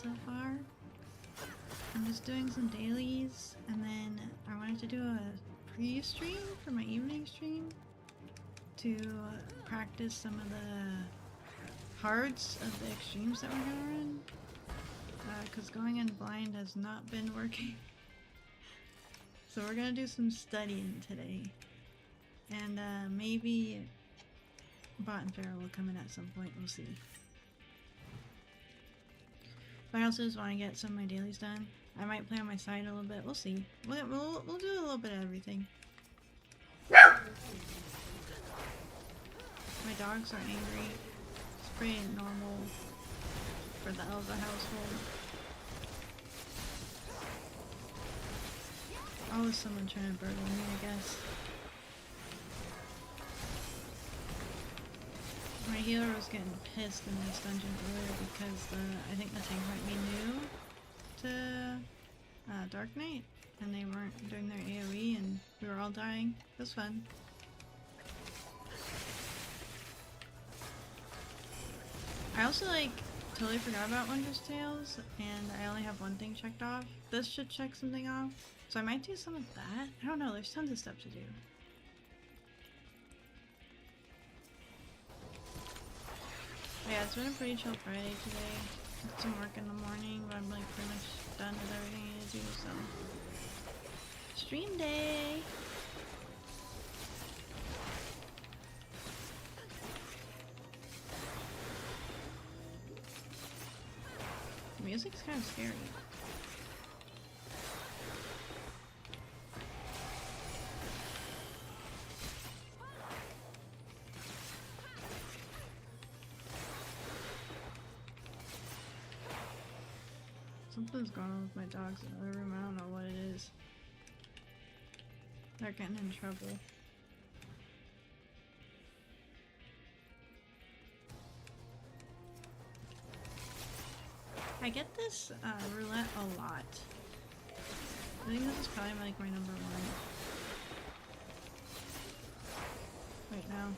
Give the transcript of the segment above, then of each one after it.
so far. I'm just doing some dailies, and then I wanted to do a pre-stream for my evening stream to practice some of the parts of the extremes that we're gonna run, because going in blind has not been working. So we're gonna do some studying today, and maybe Bot and Ferrah will come in at some point, we'll see. But I also just want to get some of my dailies done. I might play on my side a little bit, we'll see. We'll do a little bit of everything. My dogs are angry. It's pretty normal for the Elva household. Always someone trying to burgle me, I guess. My healer was getting pissed in this dungeon earlier because I think the tank might be new to Dark Knight, and they weren't doing their AoE, and we were all dying. It was fun. I also totally forgot about Wondrous Tales, and I only have one thing checked off. This should check something off, so I might do some of that. I don't know, there's tons of stuff to do. Yeah, it's been a pretty chill Friday today. Did some work in the morning, but I'm pretty much done with everything I need to do, so. Stream day! The music's kind of scary. Something's going on with my dogs in the other room. I don't know what it is. they're getting in trouble. I get this roulette a lot. I think this is probably like my number one. Wait, no.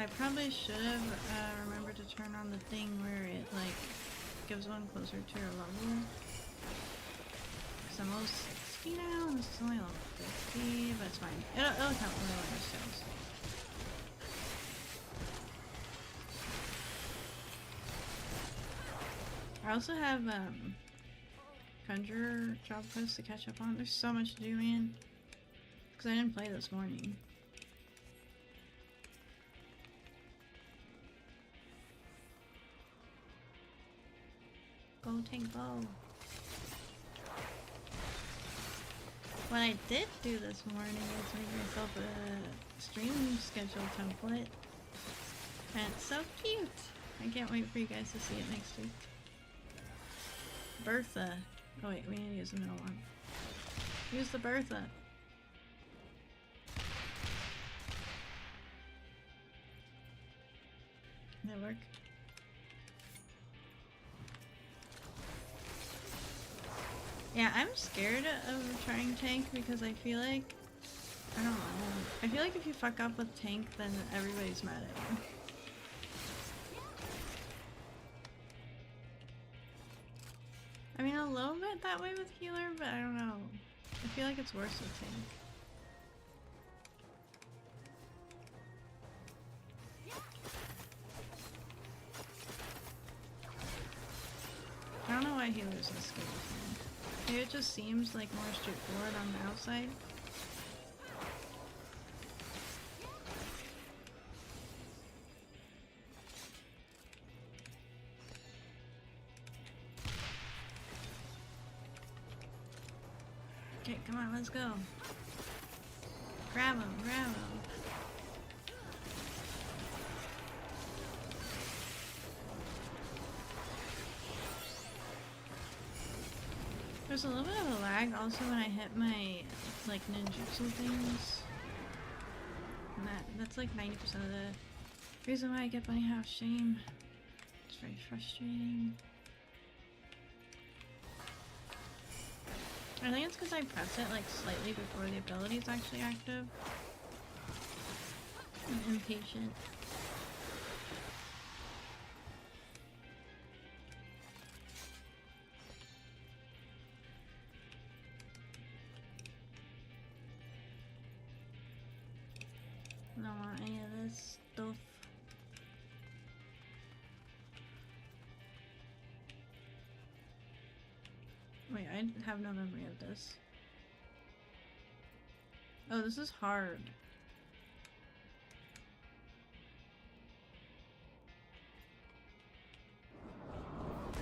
I probably should have remembered to turn on the thing where it like gives one closer to your level. Because I'm level 60 now, and this is only level 50, but it's fine. It'll count when I learn skills. I also have Conjurer job quests to catch up on. There's so much to do, man. Because I didn't play this morning. Go take bow. What I did do this morning was make myself a stream schedule template. And it's so cute! I can't wait for you guys to see it next week. Bertha. Oh wait, we need to use the middle one. Use the Bertha. Did that work? Yeah, I'm scared of trying tank because I feel like, I don't know, I feel like if you fuck up with tank then everybody's mad at you. I mean, a little bit that way with healer, but I don't know. I feel like it's worse with tank. I don't know why healer's so scary with me. Maybe it just seems like more straightforward on the outside. Okay, come on, let's go. Grab him, grab him. There's a little bit of a lag also when I hit my like ninjutsu things. And that's like 90% of the reason why I get bunny house shame. It's very frustrating. I think it's because I press it like slightly before the ability is actually active. I'm impatient. I don't want any of this stuff. Wait, I have no memory of this. Oh, this is hard.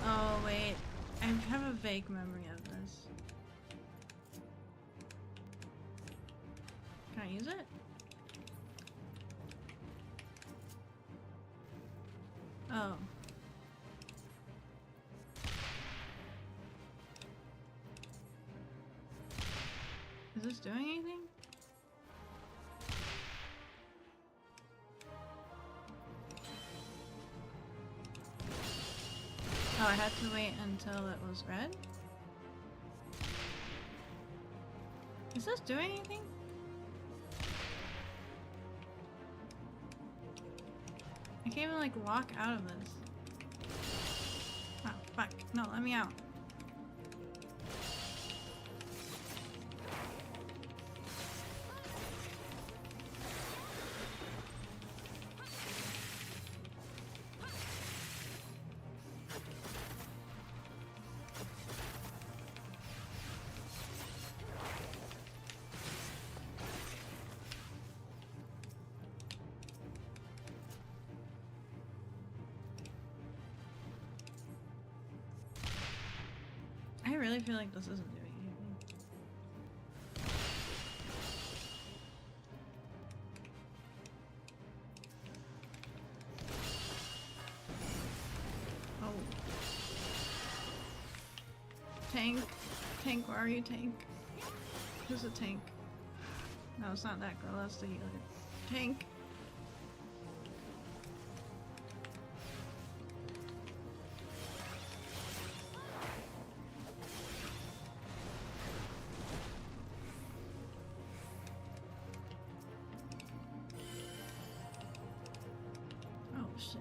Oh, wait. I have a vague memory of this. Can I use it? Oh. Is this doing anything? Oh, I had to wait until it was red? Is this doing anything? I can't even like walk out of this. Oh, fuck. No, let me out. I really feel like this isn't doing anything. Oh. Tank. Tank, where are you, Tank? Who's a tank? No, it's not that girl, that's the healer. Tank! Oh shit.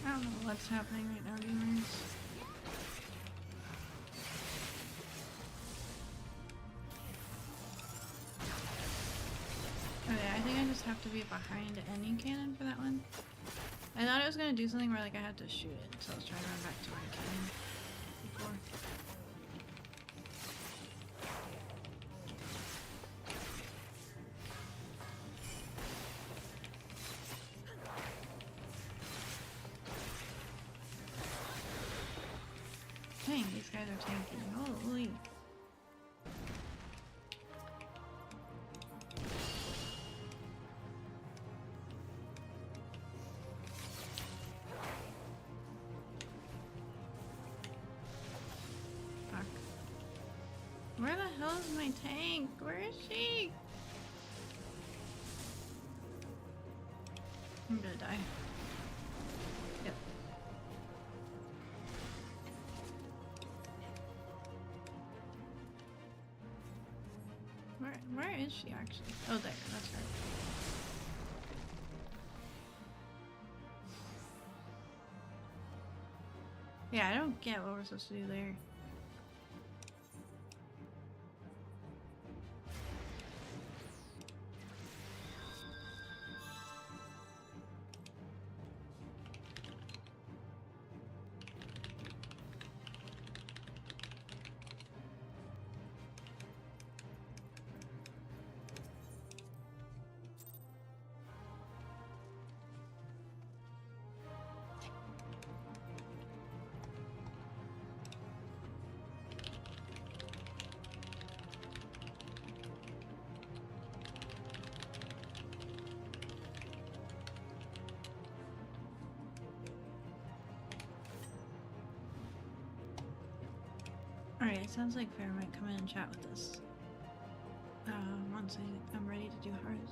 I don't know what's happening right now, gamers. Okay, I think I just have to be behind any cannon for that one. I thought it was gonna do something where like I had to shoot it, so I was trying to run back to my cannon before. Dang, these guys are tanking. Holy. Fuck. Where the hell is my tank? Where is she? I'm gonna die. Yep. Where is she actually? Oh, there, that's her. Yeah, I don't get what we're supposed to do there. Alright, it sounds like Ferrah might come in and chat with us. Once I'm ready to do hers.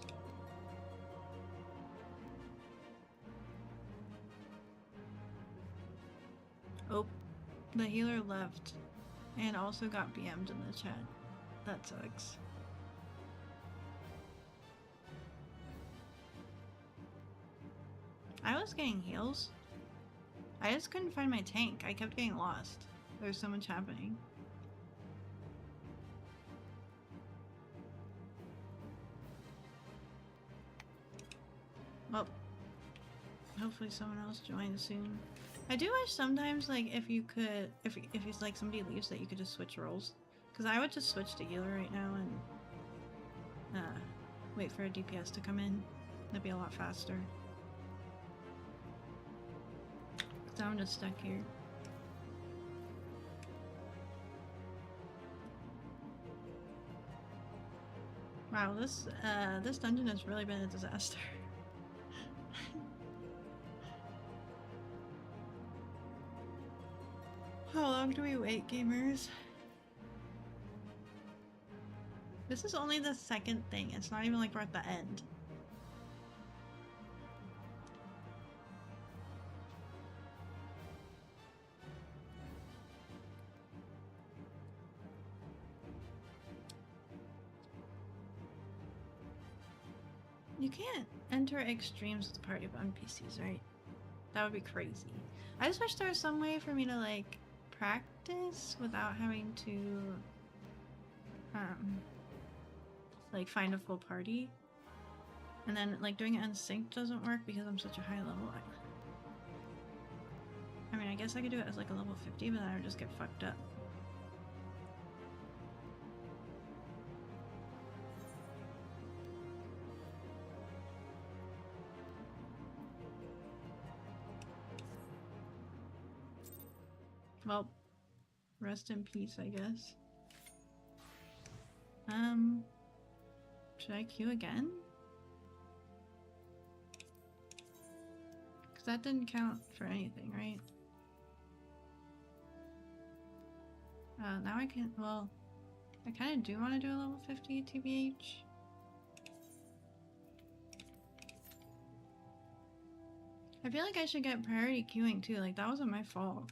Oh, the healer left and also got BM'd in the chat. That sucks. I was getting heals. I just couldn't find my tank. I kept getting lost. There's so much happening. Well, hopefully someone else joins soon. I do wish sometimes, like, if you could, if it's like somebody leaves, that you could just switch roles. Because I would just switch to healer right now and wait for a DPS to come in. That'd be a lot faster. So I'm just stuck here. Wow, this dungeon has really been a disaster. How long do we wait, gamers? This is only the second thing. It's not even like we're at the end. You can't enter extremes with a party of NPCs, right? That would be crazy. I just wish there was some way for me to like practice without having to like find a full party. And then like doing it unsynced doesn't work because I'm such a high level. I mean, I guess I could do it as like a level 50, but then I would just get fucked up. Well, rest in peace, I guess. Should I queue again? Because that didn't count for anything, right? Now I can, well, I kind of do want to do a level 50 TBH. I feel like I should get priority queuing too, like that wasn't my fault.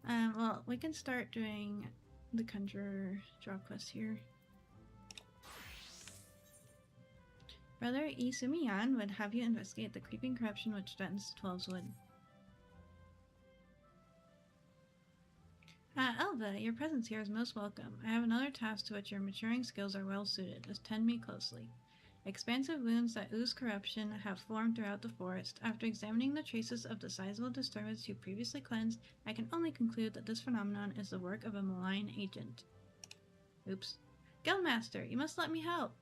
Well, we can start doing the Conjurer job quest here. Brother 𝗖𝗥𝗘𝗗𝗂𝗁𝗁 would have you investigate the creeping corruption which threatens the 12's Elva, your presence here is most welcome. I have another task to which your maturing skills are well suited. Attend me closely. Expansive wounds that ooze corruption have formed throughout the forest. After examining the traces of the sizable disturbance you previously cleansed, I can only conclude that this phenomenon is the work of a malign agent. Oops. Guildmaster, you must let me help!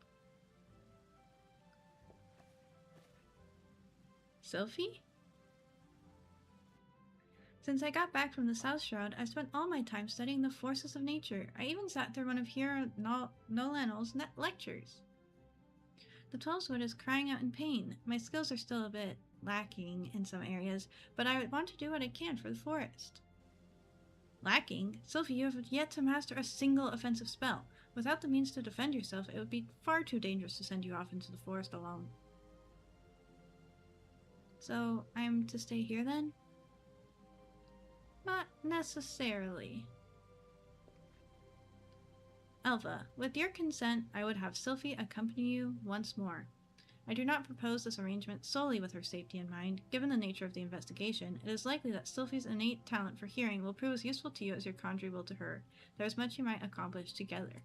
Sophie? Since I got back from the South Shroud, I've spent all my time studying the forces of nature. I even sat through one of Hero Nolanel's lectures. The 12's is crying out in pain. My skills are still a bit lacking in some areas, but I want to do what I can for the forest. Lacking? Sophie, you have yet to master a single offensive spell. Without the means to defend yourself, it would be far too dangerous to send you off into the forest alone. So, I'm to stay here then? Not necessarily. Elva, with your consent, I would have Sophie accompany you once more. I do not propose this arrangement solely with her safety in mind. Given the nature of the investigation, it is likely that Sophie's innate talent for hearing will prove as useful to you as your conjuring will to her. There is much you might accomplish together.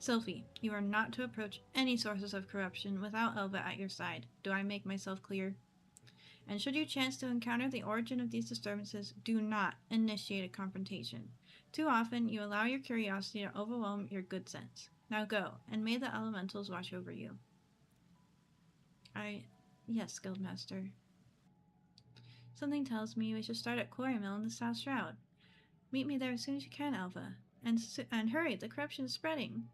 Sophie, you are not to approach any sources of corruption without Elva at your side. Do I make myself clear? And should you chance to encounter the origin of these disturbances, do not initiate a confrontation. Too often, you allow your curiosity to overwhelm your good sense. Now go, and may the elementals watch over you. Yes, Guildmaster. Something tells me we should start at 𝗥𝗧𝗪𝗀 in the South Shroud. Meet me there as soon as you can, Elva. And hurry, the corruption is spreading.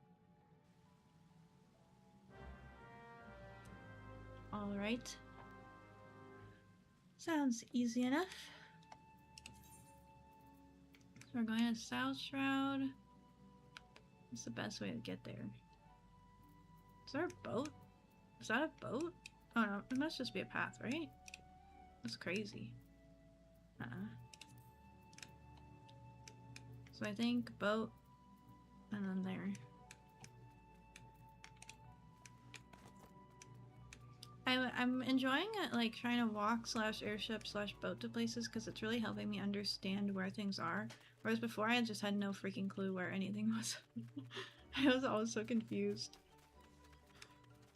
Alright. Sounds easy enough. So we're going to South Shroud. What's the best way to get there? Is there a boat? Is that a boat? Oh no, it must just be a path, right? That's crazy. So I think boat, and then there. I'm enjoying it, like trying to walk / airship / boat to places because it's really helping me understand where things are. Whereas before I just had no freaking clue where anything was. I was always so confused.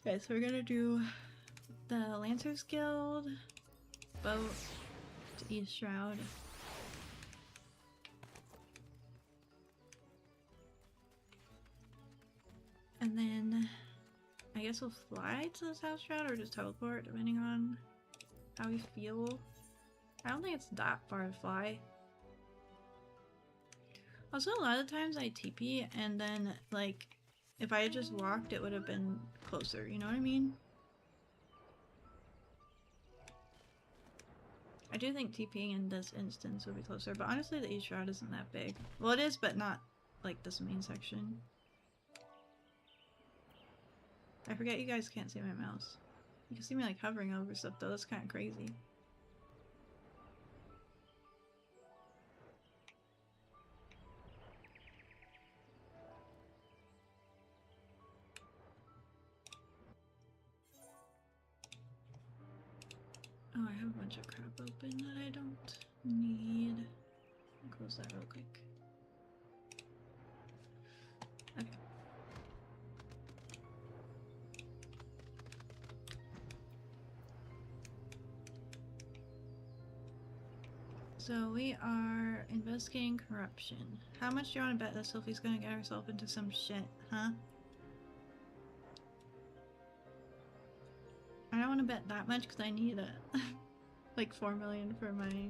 Okay, so we're gonna do the Lancers Guild, boat to East Shroud. And then I guess we'll fly to the South Shroud or just teleport, depending on how we feel. I don't think it's that far to fly. Also, a lot of times I TP and then, like, if I had just walked, it would have been closer, you know what I mean? I do think TPing in this instance would be closer, but honestly the East Shroud isn't that big. Well, it is, but not, like, this main section. I forget you guys can't see my mouse. You can see me like hovering over stuff though, that's kind of crazy. Oh, I have a bunch of crap open that I don't need. I'll close that real quick. Okay. So we are investigating corruption. How much do you want to bet that Sophie's gonna get herself into some shit, huh? I don't want to bet that much because I need like 4 million for my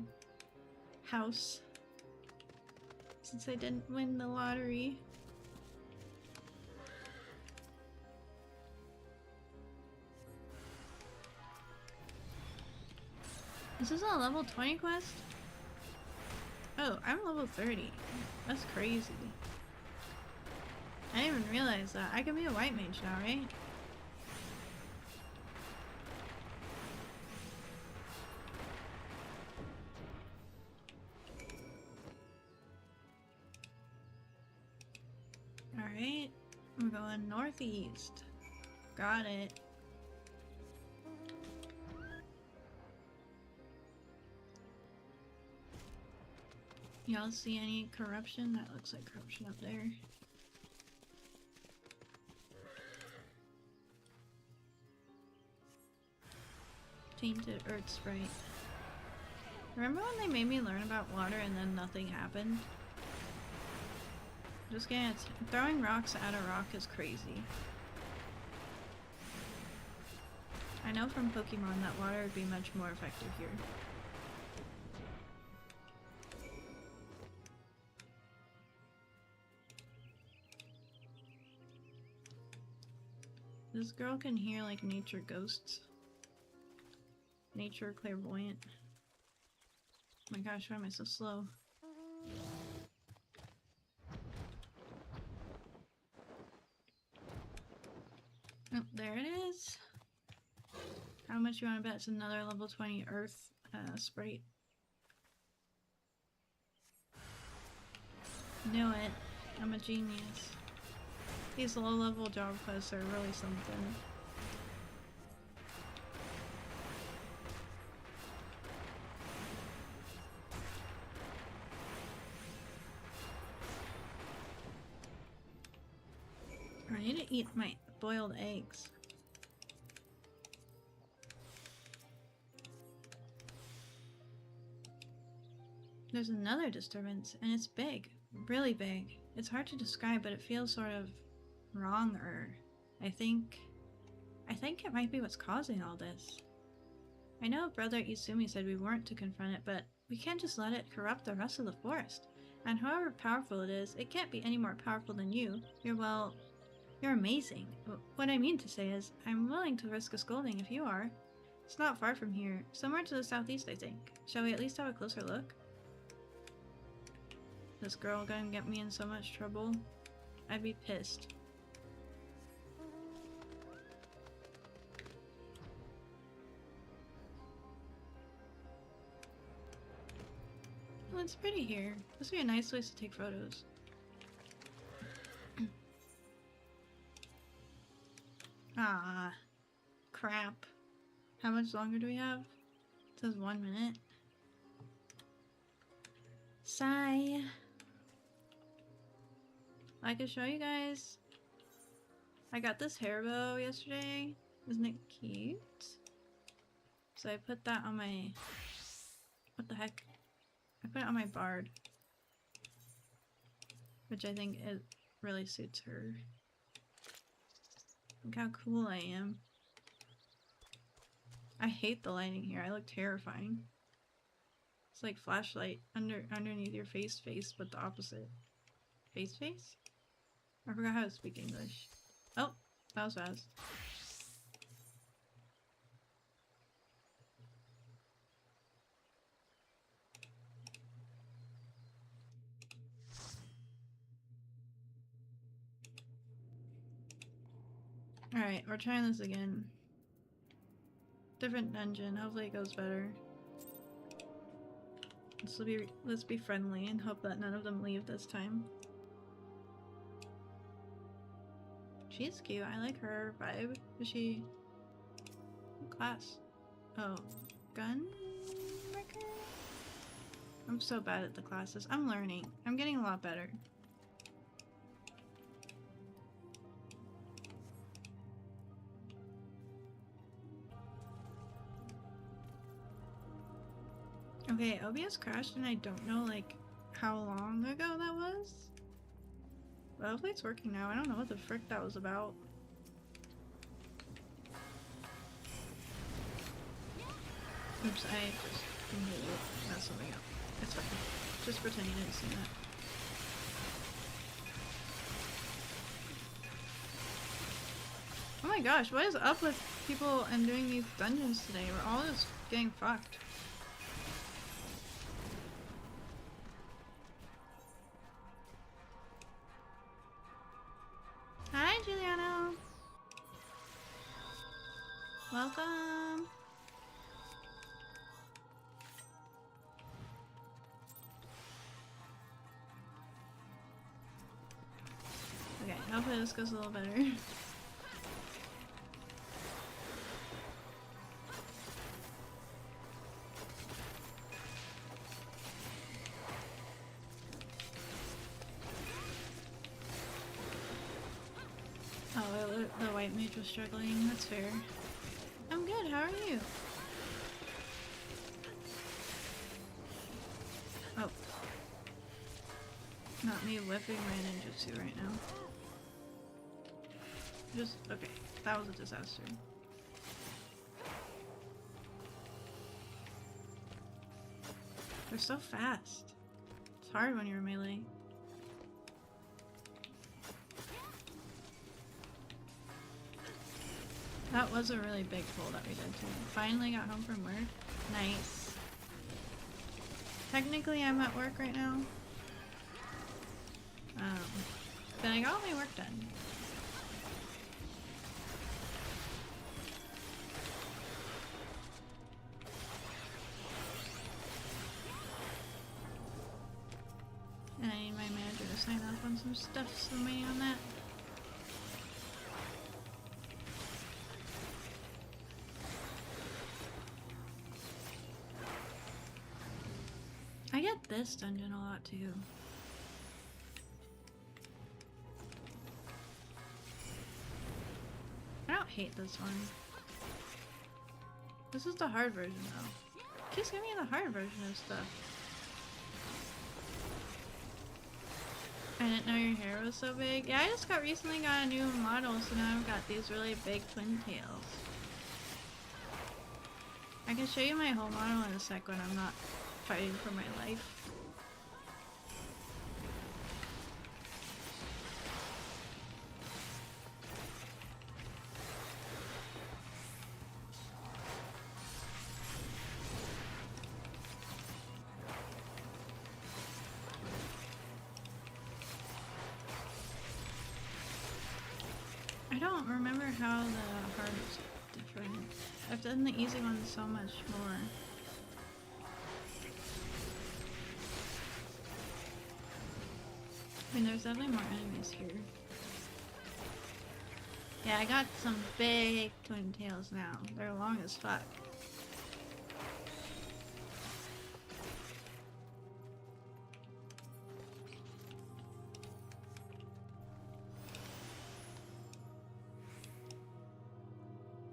house. Since I didn't win the lottery. Is this a level 20 quest? Oh, I'm level 30. That's crazy. I didn't even realize that. I can be a white mage now, right? Alright. We're going northeast. Got it. Y'all see any corruption? That looks like corruption up there. Tainted Earth Sprite. Remember when they made me learn about water and then nothing happened? Just kidding, throwing rocks at a rock is crazy. I know from Pokemon that water would be much more effective here. This girl can hear like nature ghosts. Nature clairvoyant. Oh my gosh, why am I so slow? Oh, there it is. How much you want to bet it's another level 20 Earth Sprite? Knew it. I'm a genius. These low-level job quests are really something. I need to eat my boiled eggs. There's another disturbance, and it's big. Really big. It's hard to describe, but it feels sort of wrong, or I think it might be what's causing all this. I know Brother 𝗖𝗥𝗘𝗗𝗜𝗧 said we weren't to confront it, but we can't just let it corrupt the rest of the forest. And however powerful it is, it can't be any more powerful than you. You're amazing. What I mean to say is, I'm willing to risk a scolding if you are. It's not far from here. Somewhere to the southeast, I think. Shall we at least have a closer look? This girl gonna get me in so much trouble. I'd be pissed. Well, it's pretty here. This would be a nice place to take photos. Ah, crap. How much longer do we have? It says 1 minute. Sigh. I could show you guys. I got this hair bow yesterday. Isn't it cute? So I put that on my... What the heck? I put it on my bard. Which I think it really suits her. Look how cool I am. I hate the lighting here. I look terrifying. It's like flashlight underneath your face, but the opposite. Face? I forgot how to speak English. Oh, that was fast. Alright, we're trying this again. Different dungeon, hopefully it goes better. Let's be friendly and hope that none of them leave this time. She's cute, I like her vibe. Is she... What class? Oh, gun? I'm so bad at the classes. I'm learning. I'm getting a lot better. Okay, OBS crashed and I don't know like how long ago that was. But hopefully it's working now. I don't know what the frick that was about. Oops, I just completely messed something up. It's fine. Just pretend you didn't see that. Oh my gosh, what is up with people and doing these dungeons today? We're all just getting fucked. Welcome! Okay, hopefully this goes a little better. Oh, the white mage was struggling. That's fair. I'm good, how are you? Oh. Not me whipping my ninjutsu right now. Just, okay. That was a disaster. They're so fast. It's hard when you're melee. That was a really big pull that we did too. Finally got home from work. Nice. Technically I'm at work right now. But I got all my work done. And I need my manager to sign off on some stuff, so I'm waiting on that. I get this dungeon a lot too. I don't hate this one. This is the hard version though. Keeps giving me the hard version of stuff. I didn't know your hair was so big. Yeah, I just recently got a new model, so now I've got these really big twin tails. I can show you my whole model in a sec when I'm not fighting for my life. I don't remember how the hard is different. I've done the easy ones so much more. I mean, there's definitely more enemies here. Yeah, I got some big twin tails now. They're long as fuck.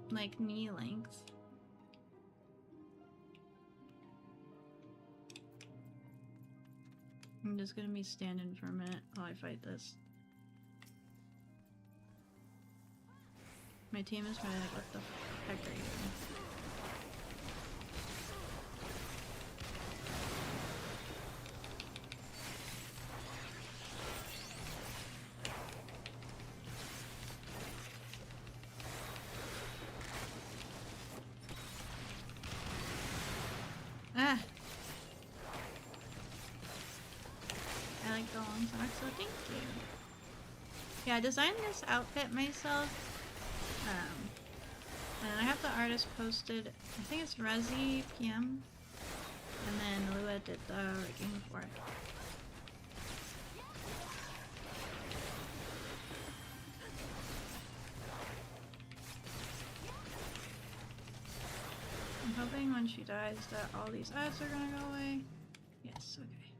Like knee length. I'm just gonna be standing for a minute while I fight this. My team is probably like, what the heck are you doing? Ah! I like the long socks, so thank you. Yeah, I designed this outfit myself. And I have the artist posted, I think it's Resi PM. And then Lua did the rigging for it. I'm hoping when she dies that all these ads are gonna go away. Yes, okay.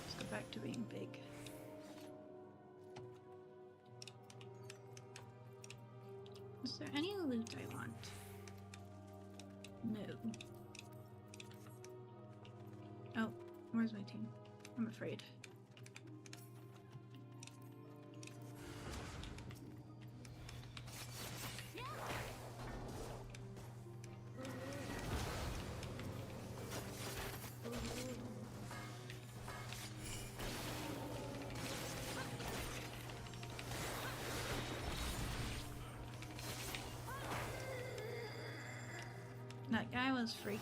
Let's go back to being big. Is there any loot I want? No. Oh, where's my team? I'm afraid. That guy was freaky.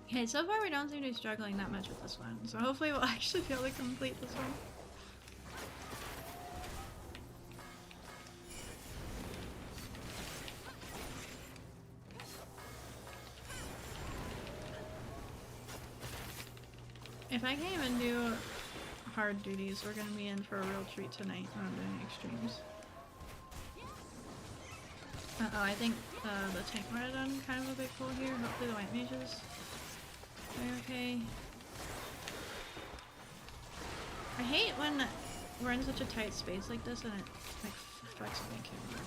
Okay, so far we don't seem to be struggling that much with this one, so hopefully we'll actually be able to complete this one. If I can't even do hard duties, we're gonna be in for a real treat tonight when I'm doing extremes. Uh-oh, I think the tank might have done kind of a big pull here. Hopefully the white mages are okay. I hate when we're in such a tight space like this and it like fucks my camera.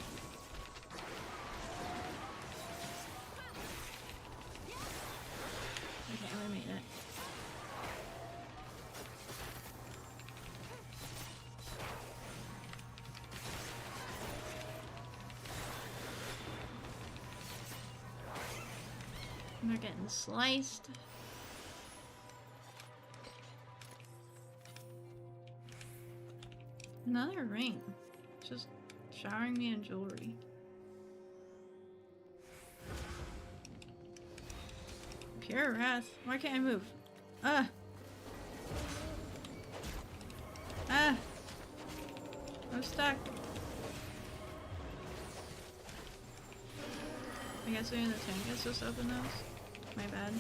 Okay, we made it. They're getting sliced. Another ring. Just showering me in jewelry. Pure wrath. Why can't I move? Ah! Ah! I'm stuck. I guess maybe the tank is just open those. My bad.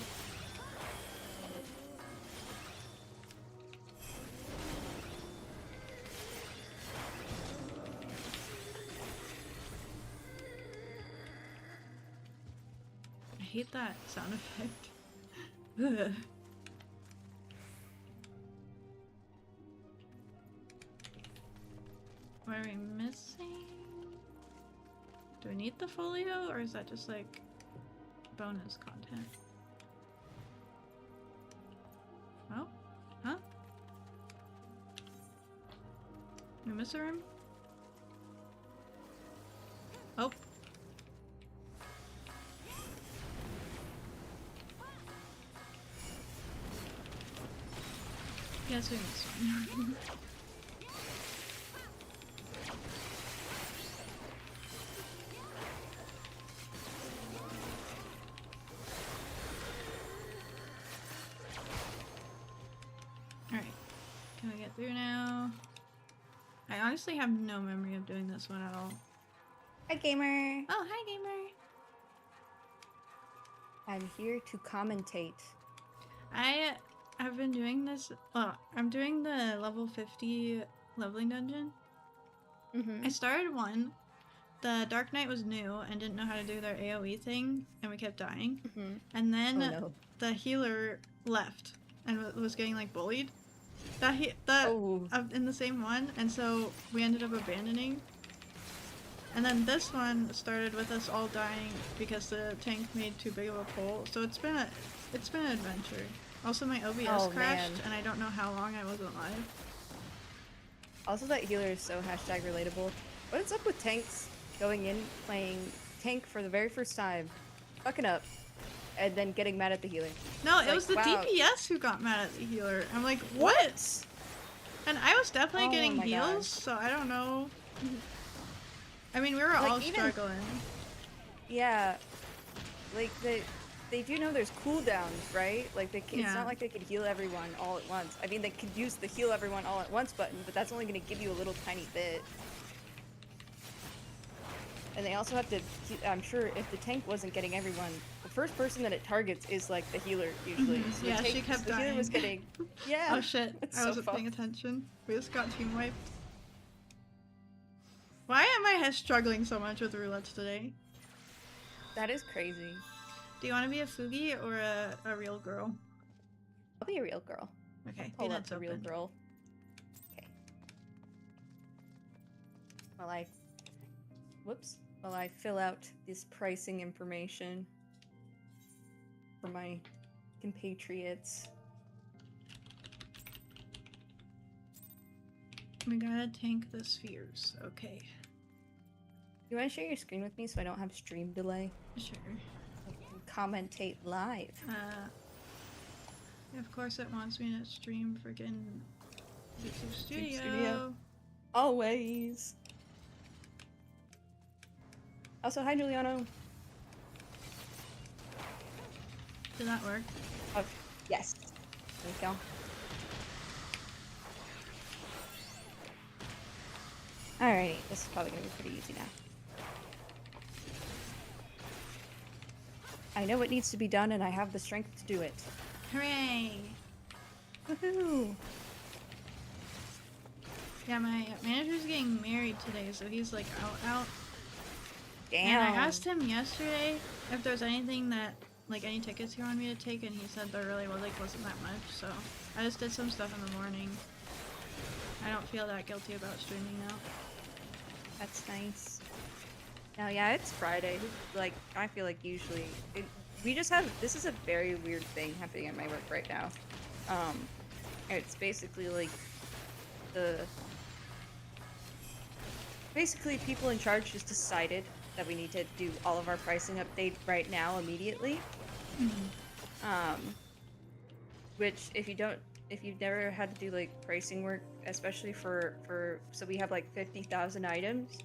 I hate that sound effect. Ugh. What are we missing? Do I need the folio, or is that just like bonus content? Oh? Huh? We miss a room? Oh. Yes, we missed one. Through now. I honestly have no memory of doing this one at all. Hi, gamer. Oh, hi, gamer. I'm here to commentate. I have been doing this. Well, I'm doing the level 50 leveling dungeon. I started one. The Dark Knight was new and didn't know how to do their AoE thing, and we kept dying. And then the healer left and was getting like bullied. In the same one, and so we ended up abandoning. And then this one started with us all dying because the tank made too big of a pull. So it's been an adventure. Also, my OBS crashed, and I don't know how long I wasn't live. Also, that healer is so #relatable. What is up with tanks going in playing tank for the very first time, fucking up, and then getting mad at the healer? No, it was the DPS who got mad at the healer. I'm like, what? And I was definitely getting heals, so I don't know. I mean, we were all struggling. Yeah. Like, they do know there's cooldowns, right? Like, it's not like they could heal everyone all at once. I mean, they could use the heal everyone all at once button, but that's only going to give you a little tiny bit. And they also have to, I'm sure if the tank wasn't getting everyone, the first person that it targets is like the healer usually. So yeah, she kept dying. The healer was getting, oh shit, I wasn't paying attention. We just got team wiped. Why am I struggling so much with roulettes today? That is crazy. Do you want to be a Fugi or a real girl? I'll be a real girl. Okay, pull up the real girl. Okay. While I fill out this pricing information for my compatriots. We gotta tank the spheres. Okay. You want to share your screen with me so I don't have stream delay? Sure. I can commentate live. Of course it wants me to stream freaking YouTube Studio. Always. Also, hi, Giuliano. Did that work? Oh, yes. There you go. Alrighty, this is probably gonna be pretty easy now. I know what needs to be done, and I have the strength to do it. Hooray! Woohoo! Yeah, my manager's getting married today, so he's like out. Damn. And I asked him yesterday if there's anything that, like, any tickets he wanted me to take, and he said there really wasn't that much, so I just did some stuff in the morning. I don't feel that guilty about streaming now. That's nice. Now, yeah, it's Friday. Like, I feel like usually we just have, this is a very weird thing happening at my work right now. It's basically like basically people in charge just decided that we need to do all of our pricing update right now immediately. Which if you've never had to do like pricing work, especially for so we have like 50,000 items.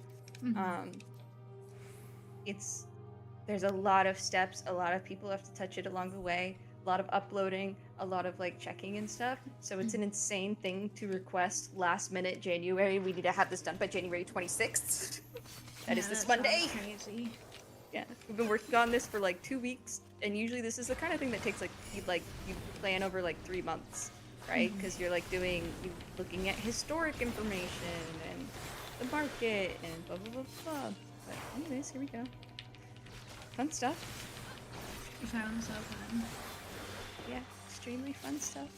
There's a lot of steps, a lot of people have to touch it along the way, a lot of uploading, a lot of like checking and stuff. So it's an insane thing to request last minute January. We need to have this done by January 26th. That is this Monday. Crazy. Yeah, we've been working on this for like 2 weeks, and usually this is the kind of thing that takes like you plan over like 3 months, right? Because you're like looking at historic information and the market and blah blah blah blah. But anyways, here we go. Fun stuff. Sounds so fun. Yeah, extremely fun stuff.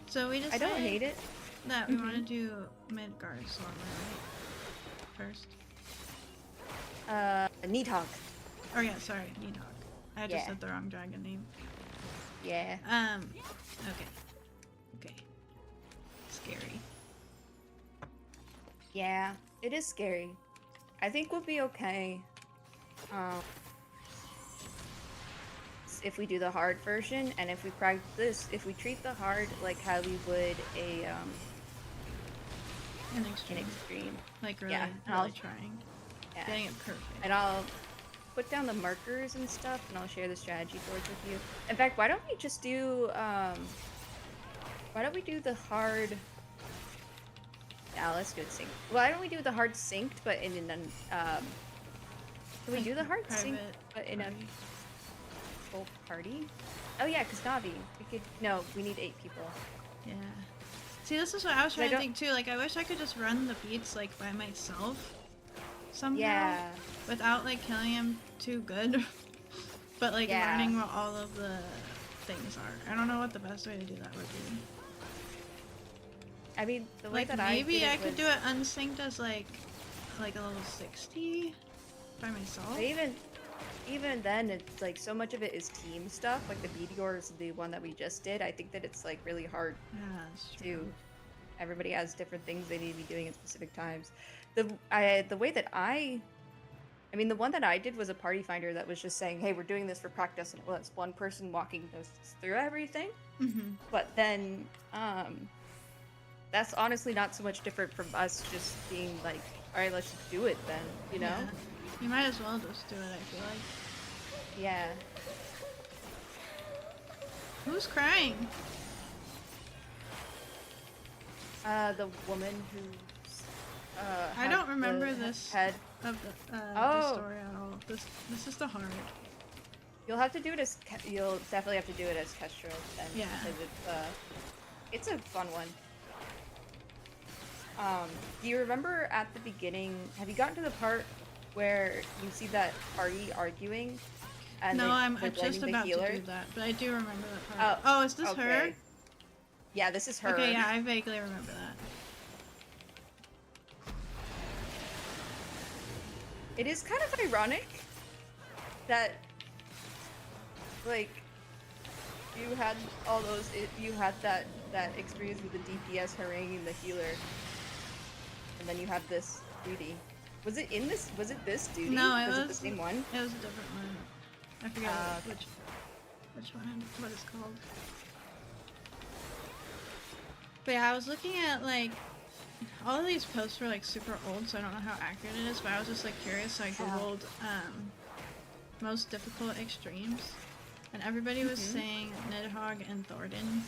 So we just I don't hate it. That we want to do Midgard Slumber, right? First. Nidhogg. Oh yeah, sorry, Nidhogg. I just said the wrong dragon name. Yeah. Okay. Scary. Yeah, it is scary. I think we'll be okay. If we do the hard version, and if we practice, if we treat the hard like how we would an extreme. Like really, really trying. Yeah. Getting it perfect. And I'll put down the markers and stuff, and I'll share the strategy boards with you. In fact, why don't we just do the hard? Yeah, let's do it synced. Why don't we do the hard synced, but in an can we do the hard synced, but in a full party? Oh yeah, because Navi. We need 8 people. Yeah. See, this is what I was trying to think too. Like, I wish I could just run the beats like by myself somehow. Yeah. Without like killing him too good. But like learning what all of the things are. I don't know what the best way to do that would be. I mean, the way like, that maybe I could do it unsynced as like a level 60 by myself. Even then, it's like so much of it is team stuff. Like the meteor is the one that we just did. I think that it's like really hard to. Everybody has different things they need to be doing at specific times. The way that I mean, the one that I did was a party finder that was just saying, "Hey, we're doing this for practice," and it was one person walking us through everything. But then, that's honestly not so much different from us just being like, "All right, let's just do it then," you know? Yeah. You might as well just do it, I feel like. Yeah. Who's crying? The woman who's I don't remember this head of the story at all. This is the hard. You'll have to do it as you'll definitely have to do it as Kestrel then. Yeah. Because it's a fun one. Do you remember at the beginning? Have you gotten to the part where you see that party arguing? And no, I'm just about to do that, but I do remember that part. Oh, is this her? Yeah, this is her. Okay, yeah, I vaguely remember that. It is kind of ironic that, like, you had all those. You had that experience with the DPS haranguing the healer, and then you have this duty. Was it in this? Was it this duty? No, it was the same one. It was a different one. I forget which one. What it's called. But yeah, I was looking at like all of these posts were like super old, so I don't know how accurate it is. But I was just like curious, so I googled most difficult extremes, and everybody was saying Nidhogg and Thornton,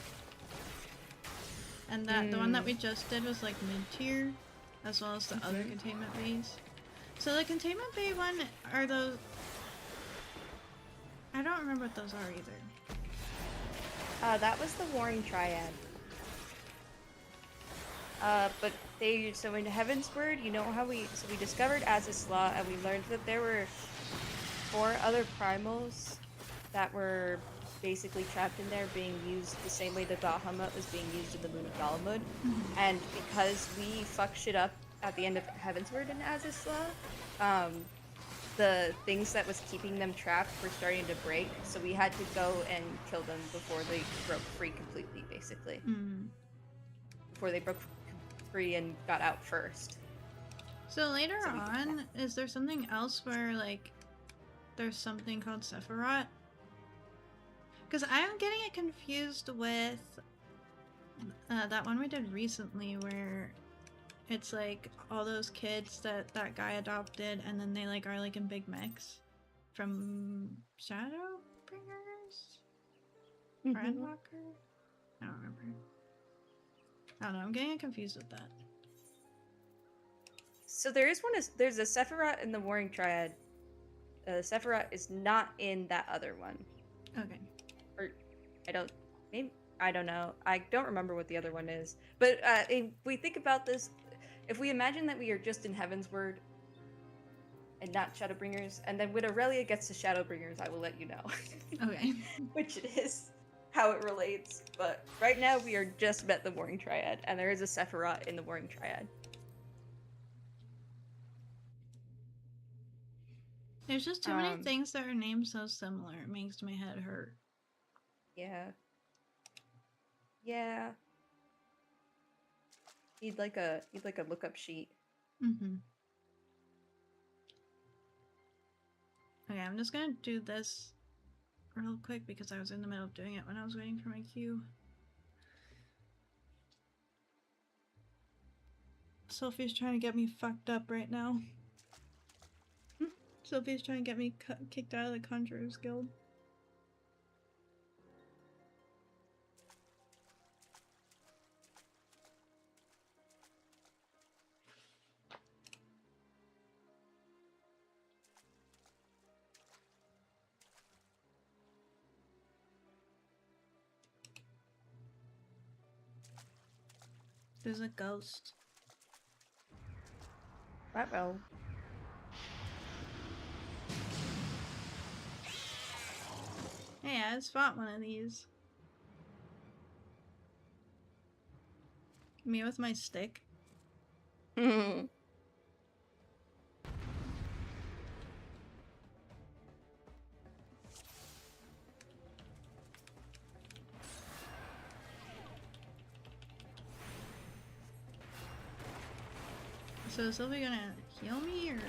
and that the one that we just did was like mid-tier, as well as the other containment bays. So the containment bay one are those. I don't remember what those are either. That was the Warring Triad. But so in Heavensward, you know how we discovered 𝗥𝗂𝗧𝗁, and we learned that there were 4 other primals that were basically trapped in there, being used the same way the 𝗥𝗂𝗃 was being used in the Moon of Dalamud. And because we fucked shit up at the end of Heavensward and 𝗥𝗂𝗧𝗁, the things that was keeping them trapped were starting to break, so we had to go and kill them before they broke free completely, basically. Before they broke free and got out first. So later on, is there something else where, like, there's something called Sephiroth? Because I'm getting it confused with that one we did recently where it's like all those kids that guy adopted, and then they like are like in big mechs from Shadowbringers? Or Endwalker? I don't remember. I don't know, I'm getting confused with that. So there's a Sephiroth in the Warring Triad. Sephiroth is not in that other one. Okay. Or, I don't know. I don't remember what the other one is. But if we think about this, if we imagine that we are just in Heavensward and not Shadowbringers, and then when Aurelia gets to Shadowbringers, I will let you know. Okay. Which it is, how it relates. But right now we are just met the Warring Triad, and there is a Sephiroth in the Warring Triad. There's just too many things that are named so similar. It makes my head hurt. Yeah. Yeah. Need like a lookup sheet. Okay, I'm just gonna do this real quick because I was in the middle of doing it when I was waiting for my cue. Sophie's trying to get me fucked up right now. Sophie's trying to get me kicked out of the Conjurers Guild. There's a ghost. Uh-oh. Hey, I just fought one of these. Me with my stick. So is Sylvie gonna heal me, or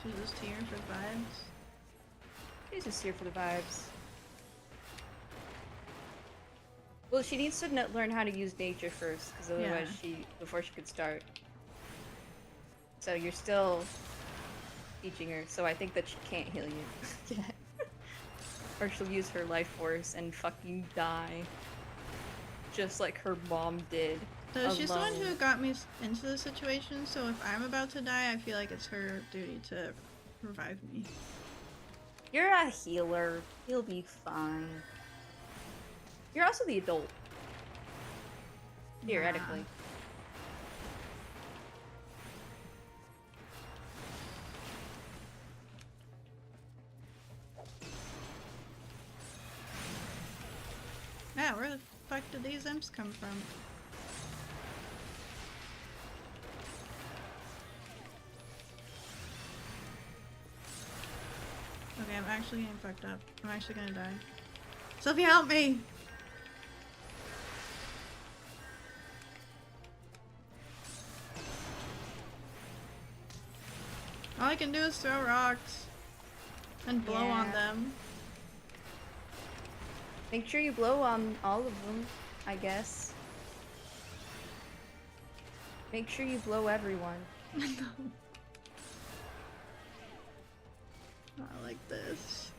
she's just here for vibes? She's just here for the vibes. Well, she needs to learn how to use nature first, because otherwise before she could start. So you're still teaching her, so I think that she can't heal you yet. Or she'll use her life force and fucking die. Just like her mom did. So she's the one who got me into the situation, so if I'm about to die, I feel like it's her duty to revive me. You're a healer. You'll be fine. You're also the adult. Theoretically. Yeah, where the fuck did these imps come from? Okay, I'm actually getting fucked up. I'm actually gonna die. Sophie, help me! All I can do is throw rocks and blow on them. Make sure you blow on all of them, I guess. Make sure you blow everyone. Not like this.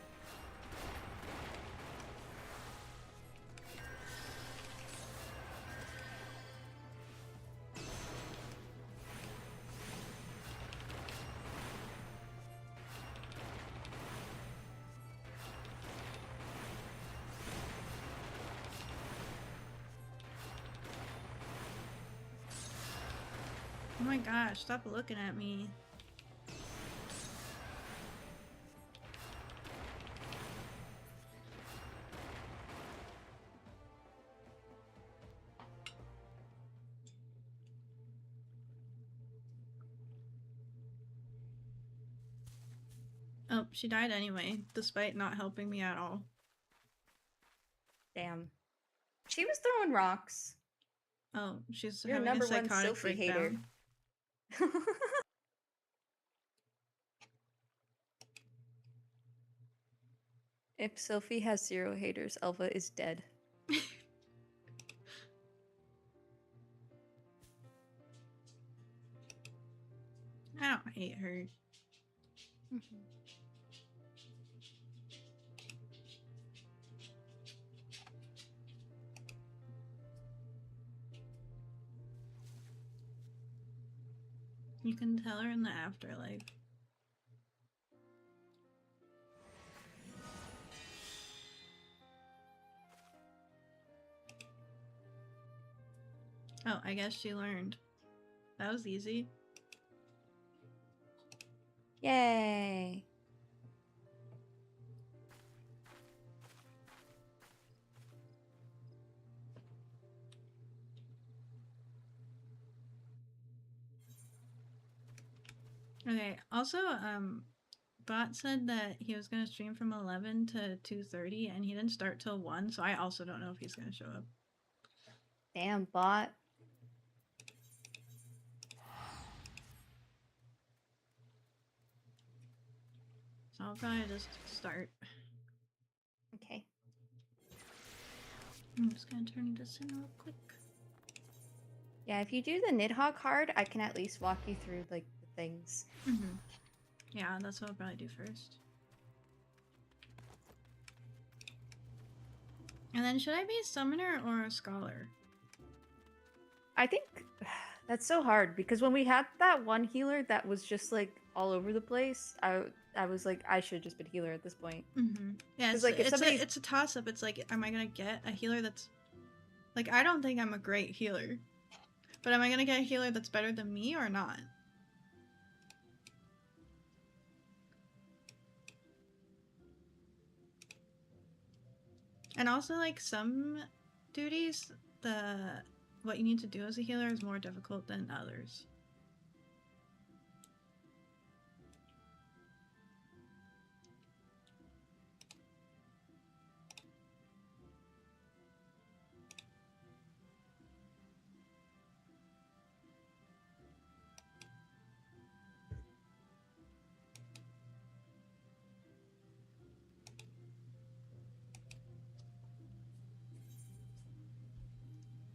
Oh my gosh, stop looking at me. Oh, she died anyway, despite not helping me at all. Damn. She was throwing rocks. Oh, she's You're having a #1 psychotic Sophie hater. breakdown. If Sophie has 0 haters, Elva is dead. I don't hate her. You can tell her in the afterlife. Oh, I guess she learned. That was easy. Yay! Okay, also, Bot said that he was gonna stream from 11 to 2:30 and he didn't start till 1, so I also don't know if he's gonna show up. Damn, Bot. So I'll probably just start. Okay. I'm just gonna turn this in real quick. Yeah, if you do the Nidhogg card, I can at least walk you through, like, the things. Mm-hmm. Yeah, that's what I'll probably do first. And then should I be a summoner or a scholar? I think that's so hard because when we had that one healer that was just like all over the place, I was like, I should have just been healer at this point. Mm-hmm. Yeah, it's like, it's a toss up. It's like, am I gonna get a healer that's like, I don't think I'm a great healer, but am I gonna get a healer that's better than me or not? And also, like, some duties, what you need to do as a healer is more difficult than others.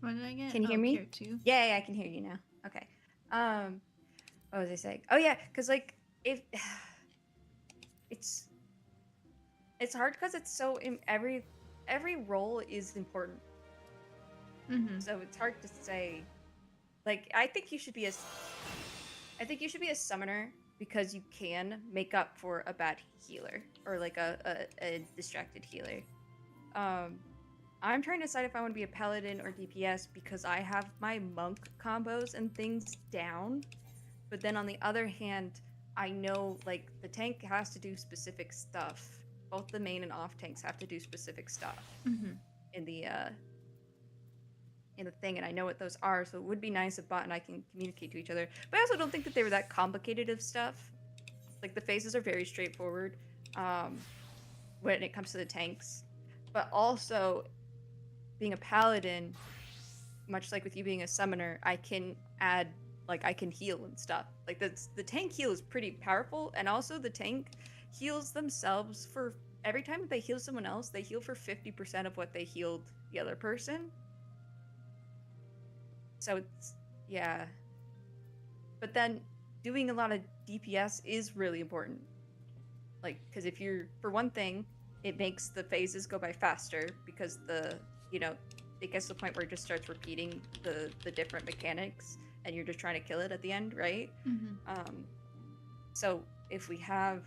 What did I get? Can you hear me? Here too. Yeah, I can hear you now. Okay. What was I saying? Oh yeah, because like if it's hard because it's so every role is important. Mm-hmm. So it's hard to say. Like I think you should be a summoner because you can make up for a bad healer or like a distracted healer. I'm trying to decide if I want to be a paladin or DPS because I have my monk combos and things down. But then on the other hand, I know like the tank has to do specific stuff. Both the main and off tanks have to do specific stuff in the thing, and I know what those are. So it would be nice if Bot and I can communicate to each other. But I also don't think that they were that complicated of stuff. Like the phases are very straightforward when it comes to the tanks. But also, being a paladin, much like with you being a summoner, I can add, like, I can heal and stuff. Like, the tank heal is pretty powerful, and also the tank heals themselves for, every time that they heal someone else, they heal for 50% of what they healed the other person. So it's, yeah. But then, doing a lot of DPS is really important. Like, because if you're, for one thing, it makes the phases go by faster, because it gets to the point where it just starts repeating the different mechanics, and you're just trying to kill it at the end, right? So if we have,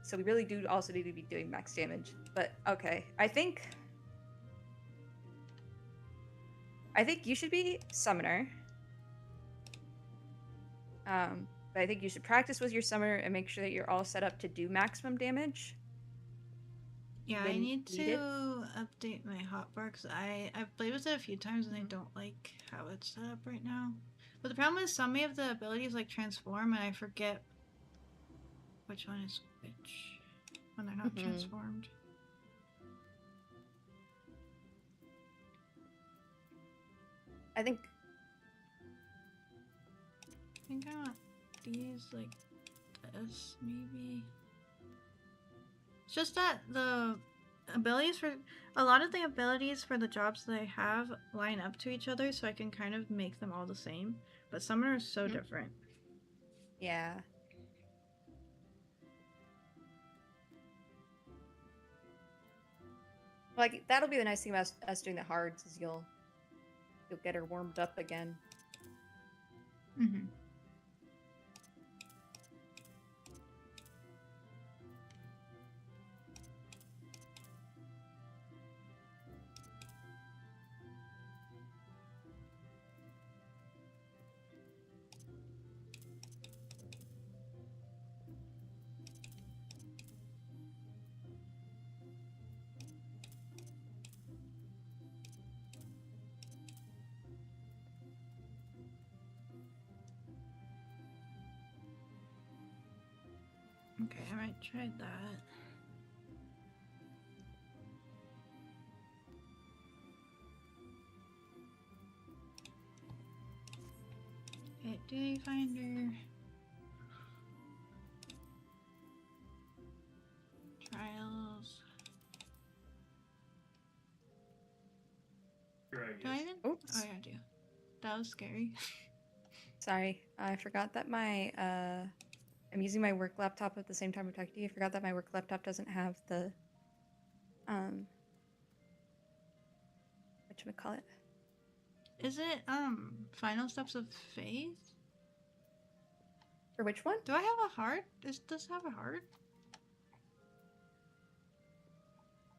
so we really do also need to be doing max damage. But okay, I think you should be summoner. But I think you should practice with your summoner and make sure that you're all set up to do maximum damage. Yeah, I need to update my hotbar because I've played with it a few times and I don't like how it's set up right now. But the problem is some of the abilities like transform and I forget which one is which when they're not transformed. I think I want these like this maybe. It's just that the abilities for a lot of the abilities for the jobs that I have line up to each other, so I can kind of make them all the same. But Summoner is so different. Yeah. Like that'll be the nice thing about us doing the hards is you'll get her warmed up again. Mm-hmm. Okay, I might try that. Hit day finder. Trials. Here, I Do guess. I even? Oops. Oh yeah, I do. That was scary. Sorry, I forgot that my I'm using my work laptop at the same time I'm talking to you. I forgot that my work laptop doesn't have the whatchamacallit. Is it Final Steps of Faith? For which one? Do I have a heart? Does this have a heart?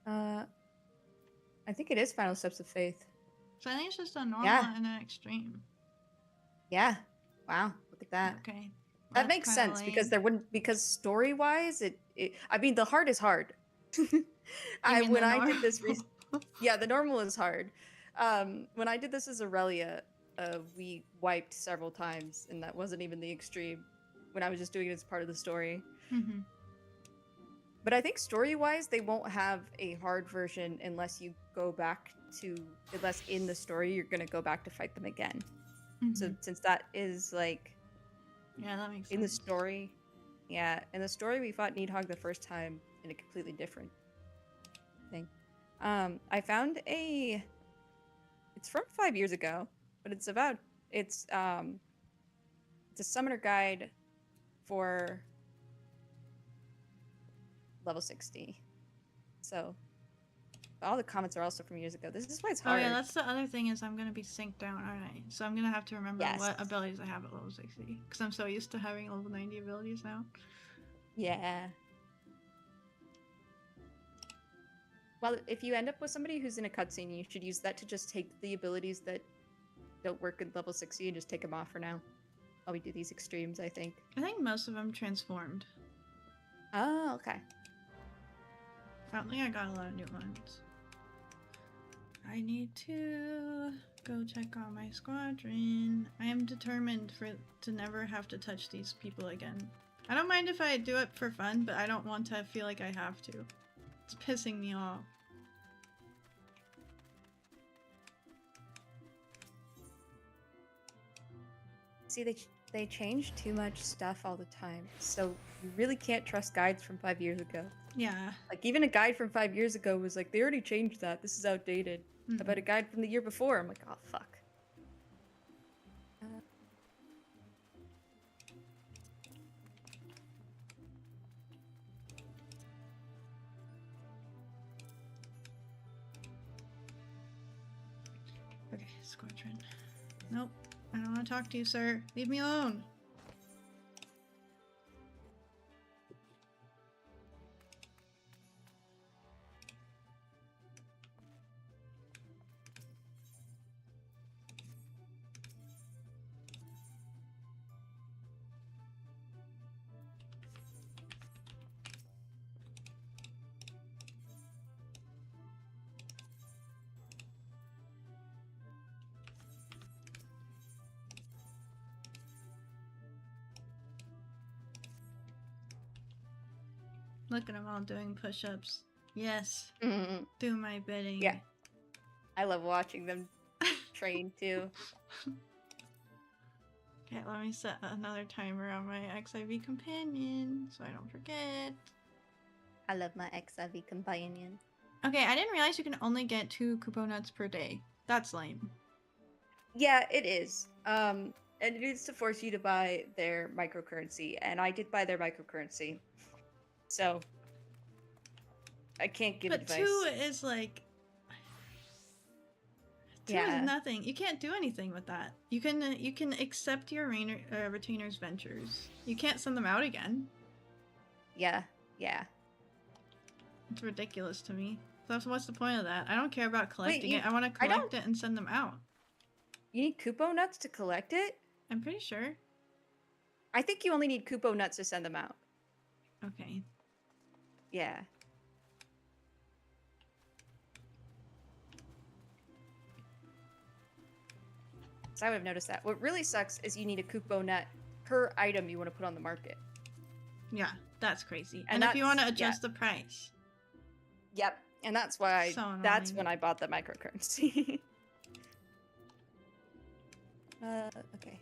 I think it is Final Steps of Faith. So I think it's just a normal Yeah. and an extreme. Yeah. Wow, look at that. Okay. That makes sense because there wouldn't because story wise it I mean the hard is hard. When I did this yeah, the normal is hard. When I did this as Aurelia, we wiped several times and that wasn't even the extreme when I was just doing it as part of the story. Mm-hmm. But I think story-wise, they won't have a hard version unless you go back to, unless in the story you're gonna go back to fight them again. Mm-hmm. So since that is like, yeah, that makes sense. in the story, yeah, in the story we fought 𝗏𝗏𝗏 the first time in a completely different thing. I found it's from 5 years ago, but it's a summoner guide for level 60. So all the comments are also from years ago. This is why it's hard. Oh yeah, that's the other thing is I'm gonna be synced out, aren't I? So I'm gonna have to remember what abilities I have at level 60 because I'm so used to having level 90 abilities now. Yeah. Well, if you end up with somebody who's in a cutscene, you should use that to just take the abilities that don't work at level 60 and just take them off for now. While we do these extremes, I think. I think most of them transformed. Oh, okay. I don't think I got a lot of new ones. I need to go check on my squadron. I am determined to never have to touch these people again. I don't mind if I do it for fun, but I don't want to feel like I have to. It's pissing me off. See, they change too much stuff all the time, so you really can't trust guides from 5 years ago. Yeah. Like, even a guide from 5 years ago was like, they already changed that. This is outdated. Mm-hmm. About a guide from the year before, I'm like, oh, fuck. Okay, squadron. Nope. I don't want to talk to you, sir. Leave me alone. Look at them all doing push-ups. Yes. Mm-hmm. Do my bidding. Yeah. I love watching them train too. Okay, let me set another timer on my XIV companion so I don't forget. I love my XIV companion. Okay, I didn't realize you can only get 2 Kupo nuts per day. That's lame. Yeah, it is. And it is to force you to buy their microcurrency, and I did buy their microcurrency. So I can't give advice. But 2 is like... 2 Yeah. is nothing. You can't do anything with that. You can accept your retainer's ventures. You can't send them out again. Yeah, yeah. It's ridiculous to me. So what's the point of that? I don't care about collecting it. I want to collect it and send them out. You need Kupo nuts to collect it? I'm pretty sure. I think you only need Kupo nuts to send them out. Okay. Yeah. So I would have noticed that. What really sucks is you need a Kupo nut per item you want to put on the market. Yeah, that's crazy. And if you want to adjust the price. Yep. And that's why that's when I bought the microcurrency. Okay.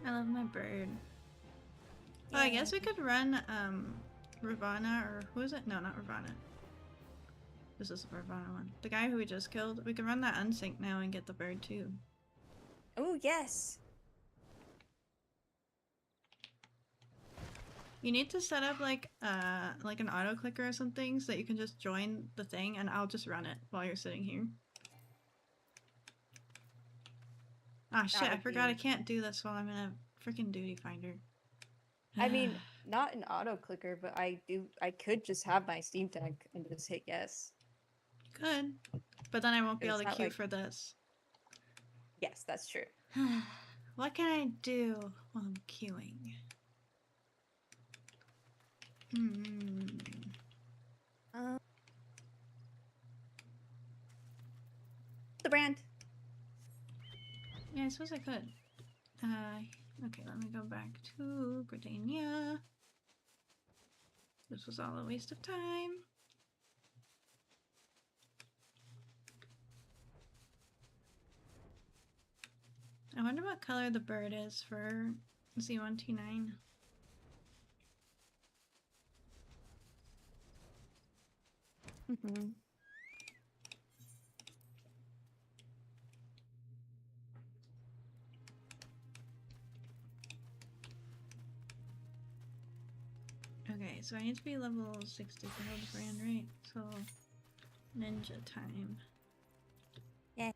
I love my bird. Oh, I guess we could run Ravana, or who is it? No, not Ravana. This is the Ravana one. The guy who we just killed. We can run that unsync now and get the bird too. Oh yes. You need to set up like an auto clicker or something so that you can just join the thing and I'll just run it while you're sitting here. Ah shit, I forgot I can't do this while I'm in a freaking duty finder. I mean, not an auto clicker, but I could just have my Steam Deck and just hit yes. Good. But then I won't be able to queue for this. Yes, that's true. What can I do while I'm queuing? The brand. Yeah, I suppose I could. Okay, let me go back to Gridania. This was all a waste of time. I wonder what color the bird is for Z1T9. Okay, so I need to be level 60 to hold the brand, right? So, ninja time. Yeah.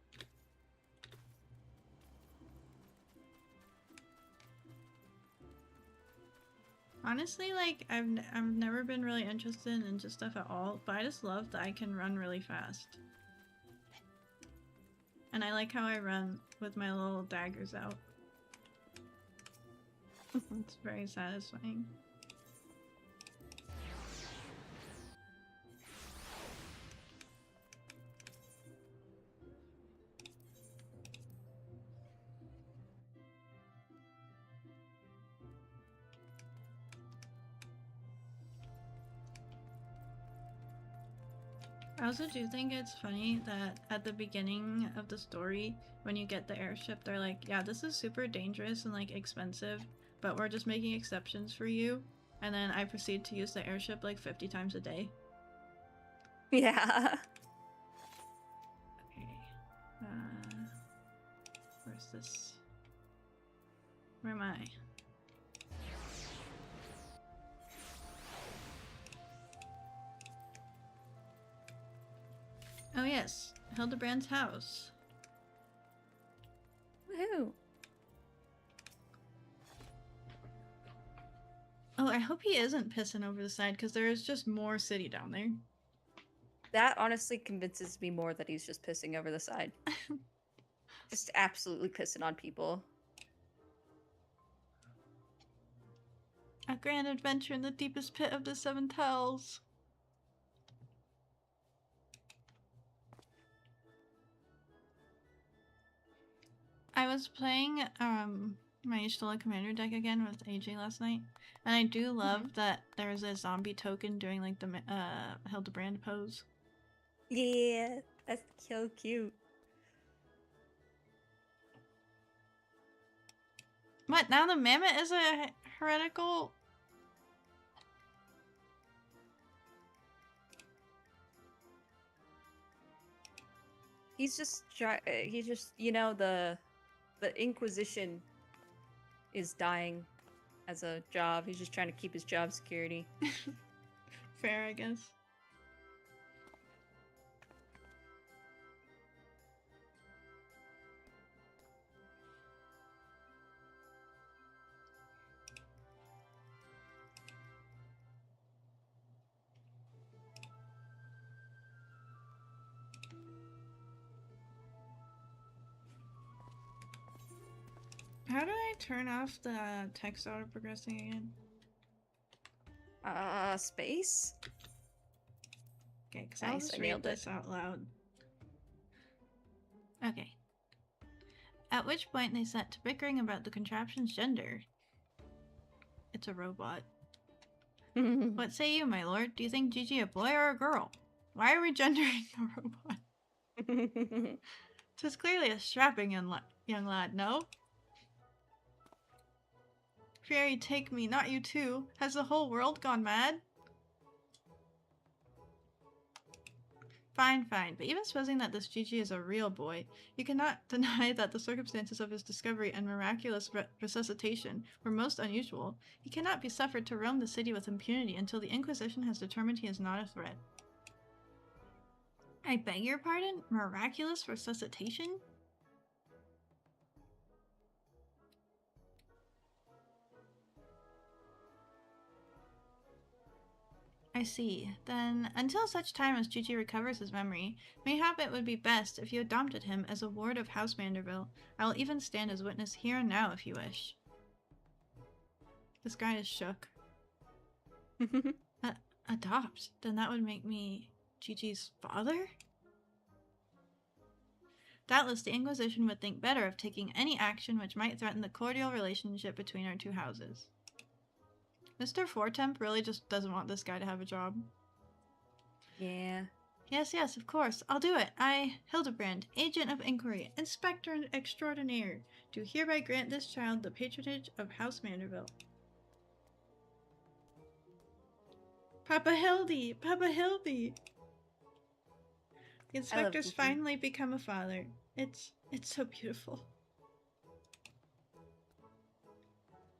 Honestly, like, I've never been really interested in ninja stuff at all, but I just love that I can run really fast. And I like how I run with my little daggers out. It's very satisfying. I also do think it's funny that at the beginning of the story, when you get the airship, they're like, yeah, this is super dangerous and like expensive, but we're just making exceptions for you. And then I proceed to use the airship like 50 times a day. Yeah. Okay. Where's this? Where am I? Oh yes, Hildebrand's house. Woohoo! Oh, I hope he isn't pissing over the side, because there is just more city down there. That honestly convinces me more that he's just pissing over the side. Just absolutely pissing on people. A grand adventure in the deepest pit of the Seven Tells. I was playing my Yshtala Commander deck again with AJ last night, and I do love that there's a zombie token doing like the Hildebrand pose. Yeah, that's so cute. What, now the mammoth is a heretical? He's just you know, the Inquisition is dying as a job. He's just trying to keep his job security. Fair, I guess. How do I turn off the text auto progressing again? Space? Okay, because I'll just read this out loud. Okay. At which point they set to bickering about the contraption's gender. It's a robot. What say you, my lord? Do you think Gigi a boy or a girl? Why are we gendering the robot? 'Tis clearly a strapping young lad, no? Fairy, take me, not you too. Has the whole world gone mad? Fine, fine, but even supposing that this Gigi is a real boy, you cannot deny that the circumstances of his discovery and miraculous resuscitation were most unusual. He cannot be suffered to roam the city with impunity until the Inquisition has determined he is not a threat. I beg your pardon? Miraculous resuscitation? I see. Then, until such time as Gigi recovers his memory, mayhap it would be best if you adopted him as a ward of House Manderville. I will even stand as witness here and now if you wish. This guy is shook. Adopt? Then that would make me Gigi's father? Doubtless the Inquisition would think better of taking any action which might threaten the cordial relationship between our two houses. Mr. Fortemp really just doesn't want this guy to have a job. Yeah. Yes, yes, of course. I'll do it. I, Hildebrand, Agent of Inquiry, Inspector Extraordinaire, do hereby grant this child the patronage of House Manderville. Papa Hildy! Papa Hildy! The inspector's finally become a father. It's so beautiful.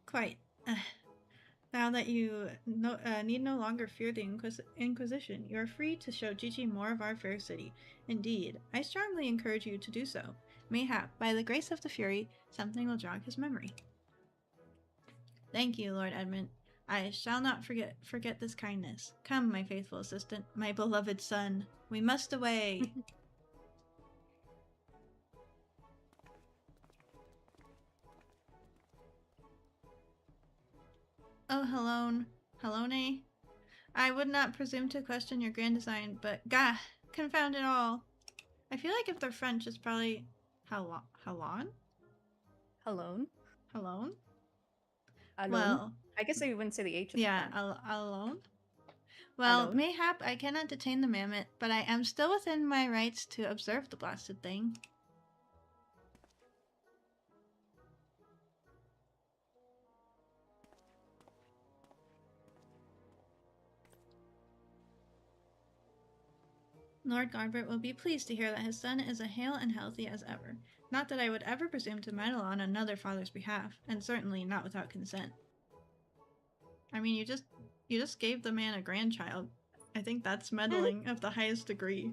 Quite. Now that you need no longer fear the Inquisition, you are free to show Gigi more of our fair city. Indeed, I strongly encourage you to do so. Mayhap, by the grace of the Fury, something will jog his memory. Thank you, Lord Edmund. I shall not forget this kindness. Come, my faithful assistant, my beloved son. We must away. Oh, Helone. I would not presume to question your grand design, but gah, confound it all. I feel like if they're French, it's probably Halon? Helone? Helone? Well, I guess I wouldn't say the H. Yeah, alone. Well, alone? Mayhap I cannot detain the mammoth, but I am still within my rights to observe the blasted thing. Lord Godbert will be pleased to hear that his son is as hale and healthy as ever. Not that I would ever presume to meddle on another father's behalf, and certainly not without consent. I mean, you just gave the man a grandchild. I think that's meddling of the highest degree.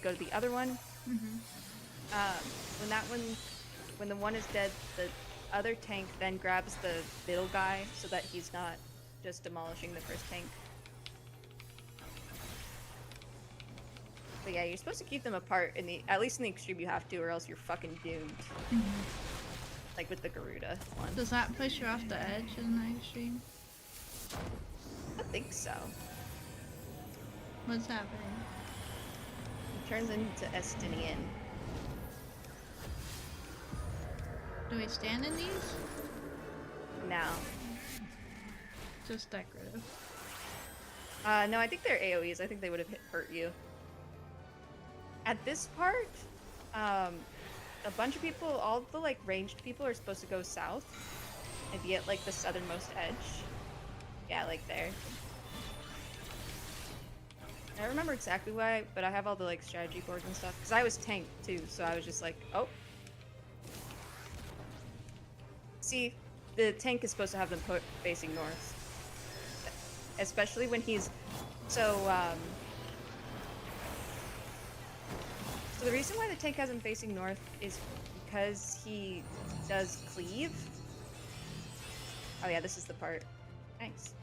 go to the other one. Mm-hmm. When that one when the one is dead, the other tank then grabs the middle guy so that he's not just demolishing the first tank. But yeah, you're supposed to keep them apart at least in the extreme you have to, or else you're fucking doomed. Like with the Garuda one. Does that push you off the edge in the extreme? I think so. What's happening? It turns into Estinian. Do we stand in these? No. Just decorative. No, I think they're AoEs. I think they would have hurt you. At this part, a bunch of people, all the like ranged people are supposed to go south and be at like the southernmost edge. Yeah, like there. I don't remember exactly why, but I have all the like strategy boards and stuff. Because I was tanked too, so I was just like, oh. See, the tank is supposed to have them put facing north. Especially when he's so the reason why the tank has him facing north is because he does cleave. Oh yeah, this is the part. Nice.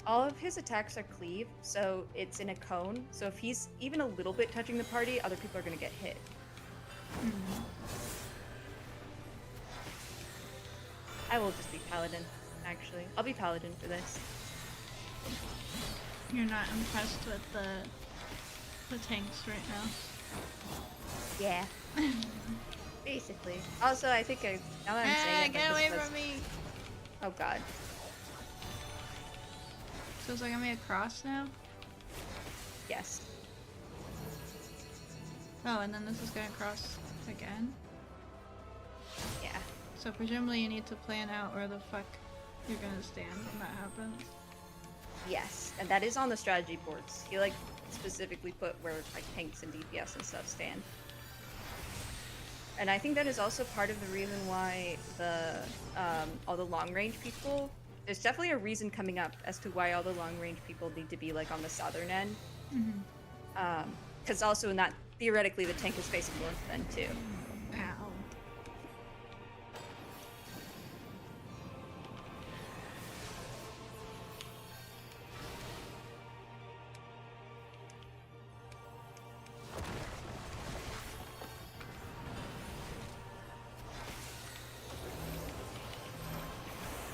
All of his attacks are cleave, so it's in a cone. So if he's even a little bit touching the party, other people are gonna get hit. I will just be paladin, actually. I'll be paladin for this. You're not impressed with the tanks right now? Yeah. Basically. Also, I think now that I'm saying it, get away from me! Oh god. So it's like I'm gonna cross now? Yes. Oh, and then this is gonna cross again? Yeah. So presumably you need to plan out where the fuck you're gonna stand when that happens. Yes, and that is on the strategy boards. He like specifically put where like tanks and DPS and stuff stand. And I think that is also part of the reason why the all the long range people. There's definitely a reason coming up as to why all the long range people need to be like on the southern end. Because also in that theoretically the tank is facing north then too. Ow.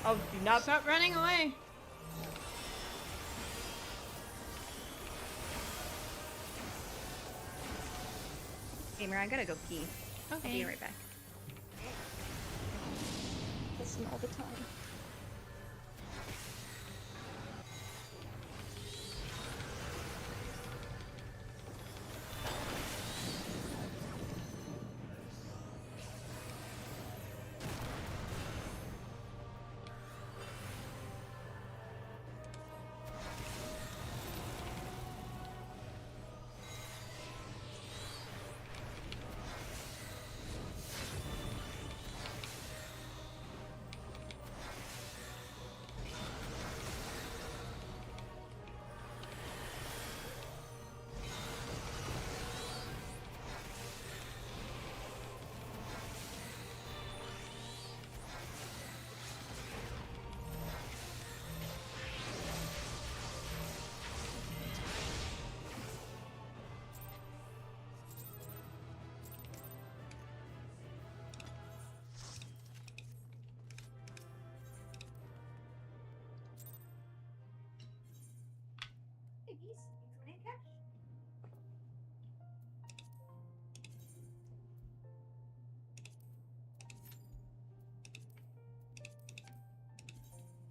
Oh, do not Stop running away! Gamer, I gotta go pee. Okay. I'll be right back. Listen all the time.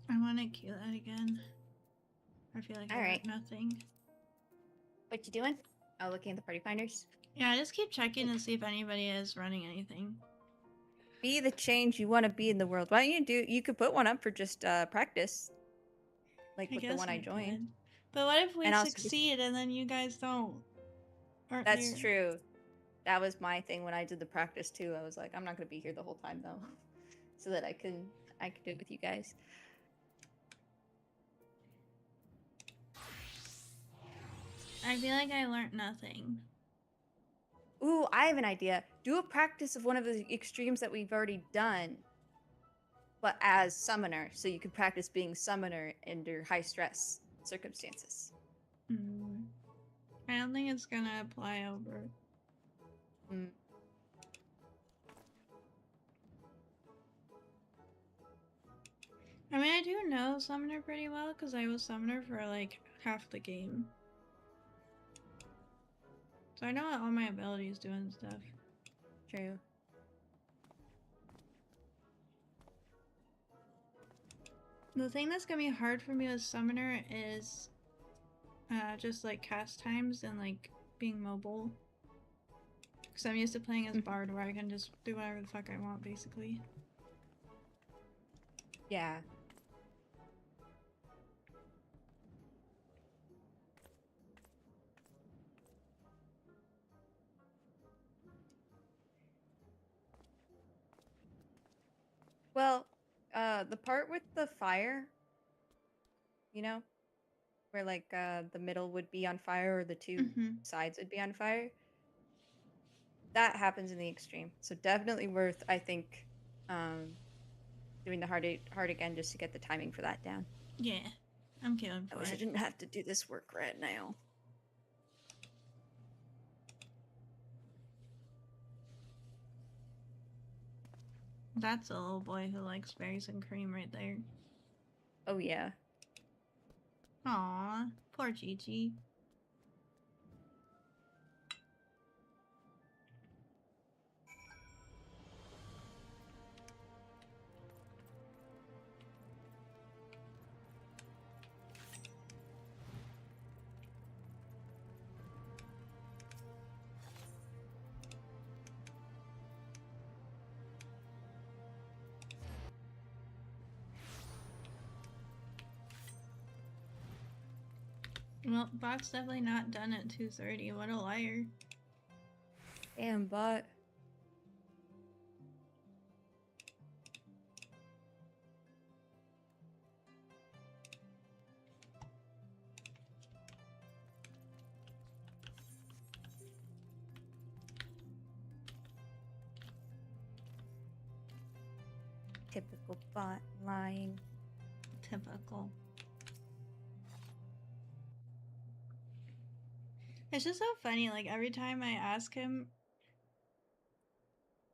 I want to kill that again. I feel like I Alright. got nothing. What you doing? Oh, looking at the party finders. Yeah, I just keep checking to see if anybody is running anything. Be the change you want to be in the world. Why don't you could put one up for just practice. Like with the one I joined. could. But what if we And also just- succeed and then you guys don't? Aren't That's here? true. That was my thing when I did the practice too. I was like, I'm not gonna be here the whole time though. So that I can do it with you guys. I feel like I learned nothing. Ooh, I have an idea. Do a practice of one of the extremes that we've already done, but as summoner, so you can practice being summoner under high stress circumstances. I don't think it's gonna apply over. I mean, I do know Summoner pretty well because I was Summoner for like half the game. So I know what all my abilities do and stuff. True. The thing that's gonna be hard for me as Summoner is just like cast times and like being mobile. Because I'm used to playing as Bard where I can just do whatever the fuck I want basically. Yeah. Well, the part with the fire, you know, where like the middle would be on fire or the two sides would be on fire, that happens in the extreme. So definitely worth, I think, doing the hard again just to get the timing for that down. Yeah, I'm killing for it. I wish I didn't have to do this work right now. That's a little boy who likes berries and cream right there. Oh yeah. Aww, poor Chi-Chi. Well, bot's definitely not done at 2:30. What a liar. Damn, bot. Typical bot lying. Typical. It's just so funny, like every time I ask him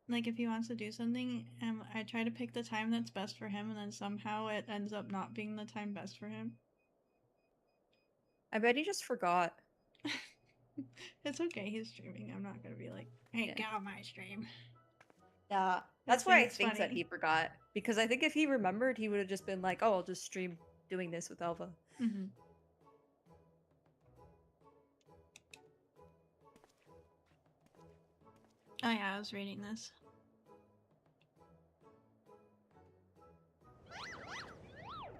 like if he wants to do something and I try to pick the time that's best for him and then somehow it ends up not being the time best for him. I bet he just forgot. It's okay, he's streaming. I'm not gonna be like, hey, get on my stream. Yeah. That's why I think that he forgot. Because I think if he remembered, he would have just been like, oh, I'll just stream doing this with Elva. Oh yeah, I was reading this.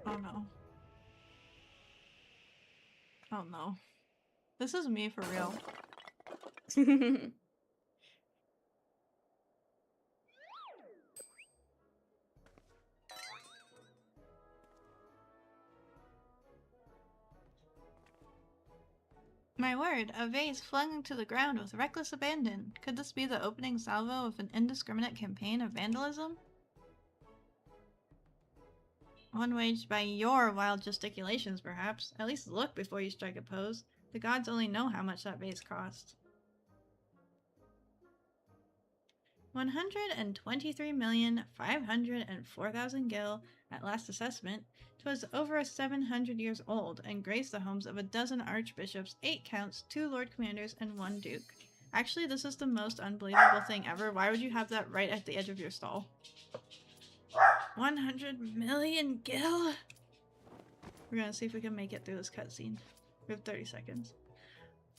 Oh no. Oh no. This is me for real. My word, a vase flung to the ground with reckless abandon. Could this be the opening salvo of an indiscriminate campaign of vandalism? One waged by your wild gesticulations, perhaps. At least look before you strike a pose. The gods only know how much that vase cost. 123,504,000 gil at last assessment. 'Twas over 700 years old and graced the homes of a dozen archbishops, 8 counts, 2 lord commanders, and 1 duke. Actually, this is the most unbelievable thing ever. Why would you have that right at the edge of your stall? 100 million gil? We're gonna see if we can make it through this cutscene. We have 30 seconds.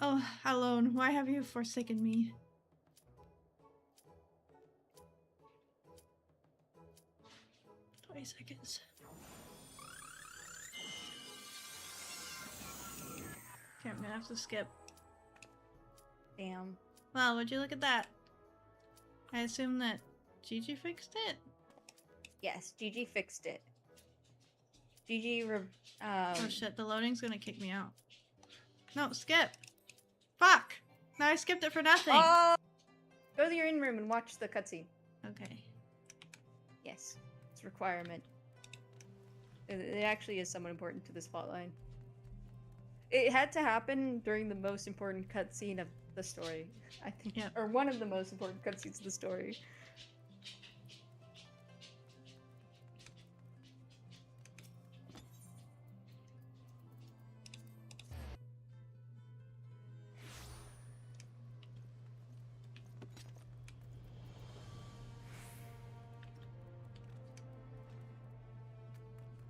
Oh, alone, why have you forsaken me? Seconds. Okay, I'm gonna have to skip. Damn. Well, would you look at that? I assume that Gigi fixed it? Yes, Gigi fixed it. Gigi oh shit, the loading's gonna kick me out. No, skip! Fuck! Now I skipped it for nothing. Oh! Go to your in room and watch the cutscene. Okay. Yes. It's a requirement. It actually is somewhat important to this plotline. It had to happen during the most important cutscene of the story, I think. Yep. Or one of the most important cutscenes of the story.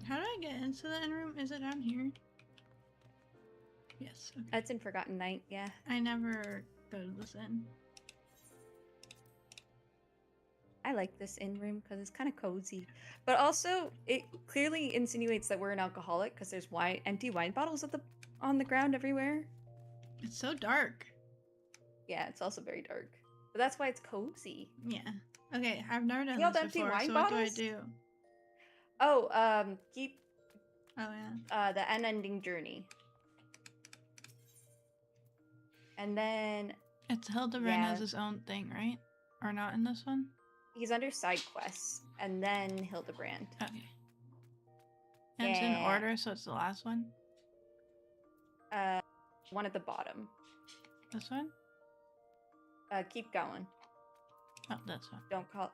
How do I get into the in room? Is it down here? Yes. Okay. That's in Forgotten Night, yeah. I never go to this inn. I like this in room because it's kind of cozy. But also, it clearly insinuates that we're an alcoholic because there's empty wine bottles on the ground everywhere. It's so dark. Yeah, it's also very dark. But that's why it's cozy. Yeah. Okay, I've never done See all this the empty before, wine so bottles? what do I do? Oh, keep Oh, yeah. the unending journey. And then It's Hildebrand has his own thing, right? Or not in this one? he's under side quests, and then Hildebrand. Okay. And it's in order, so it's the last one? One at the bottom. This one? Keep going. Oh, that's one. Don't call.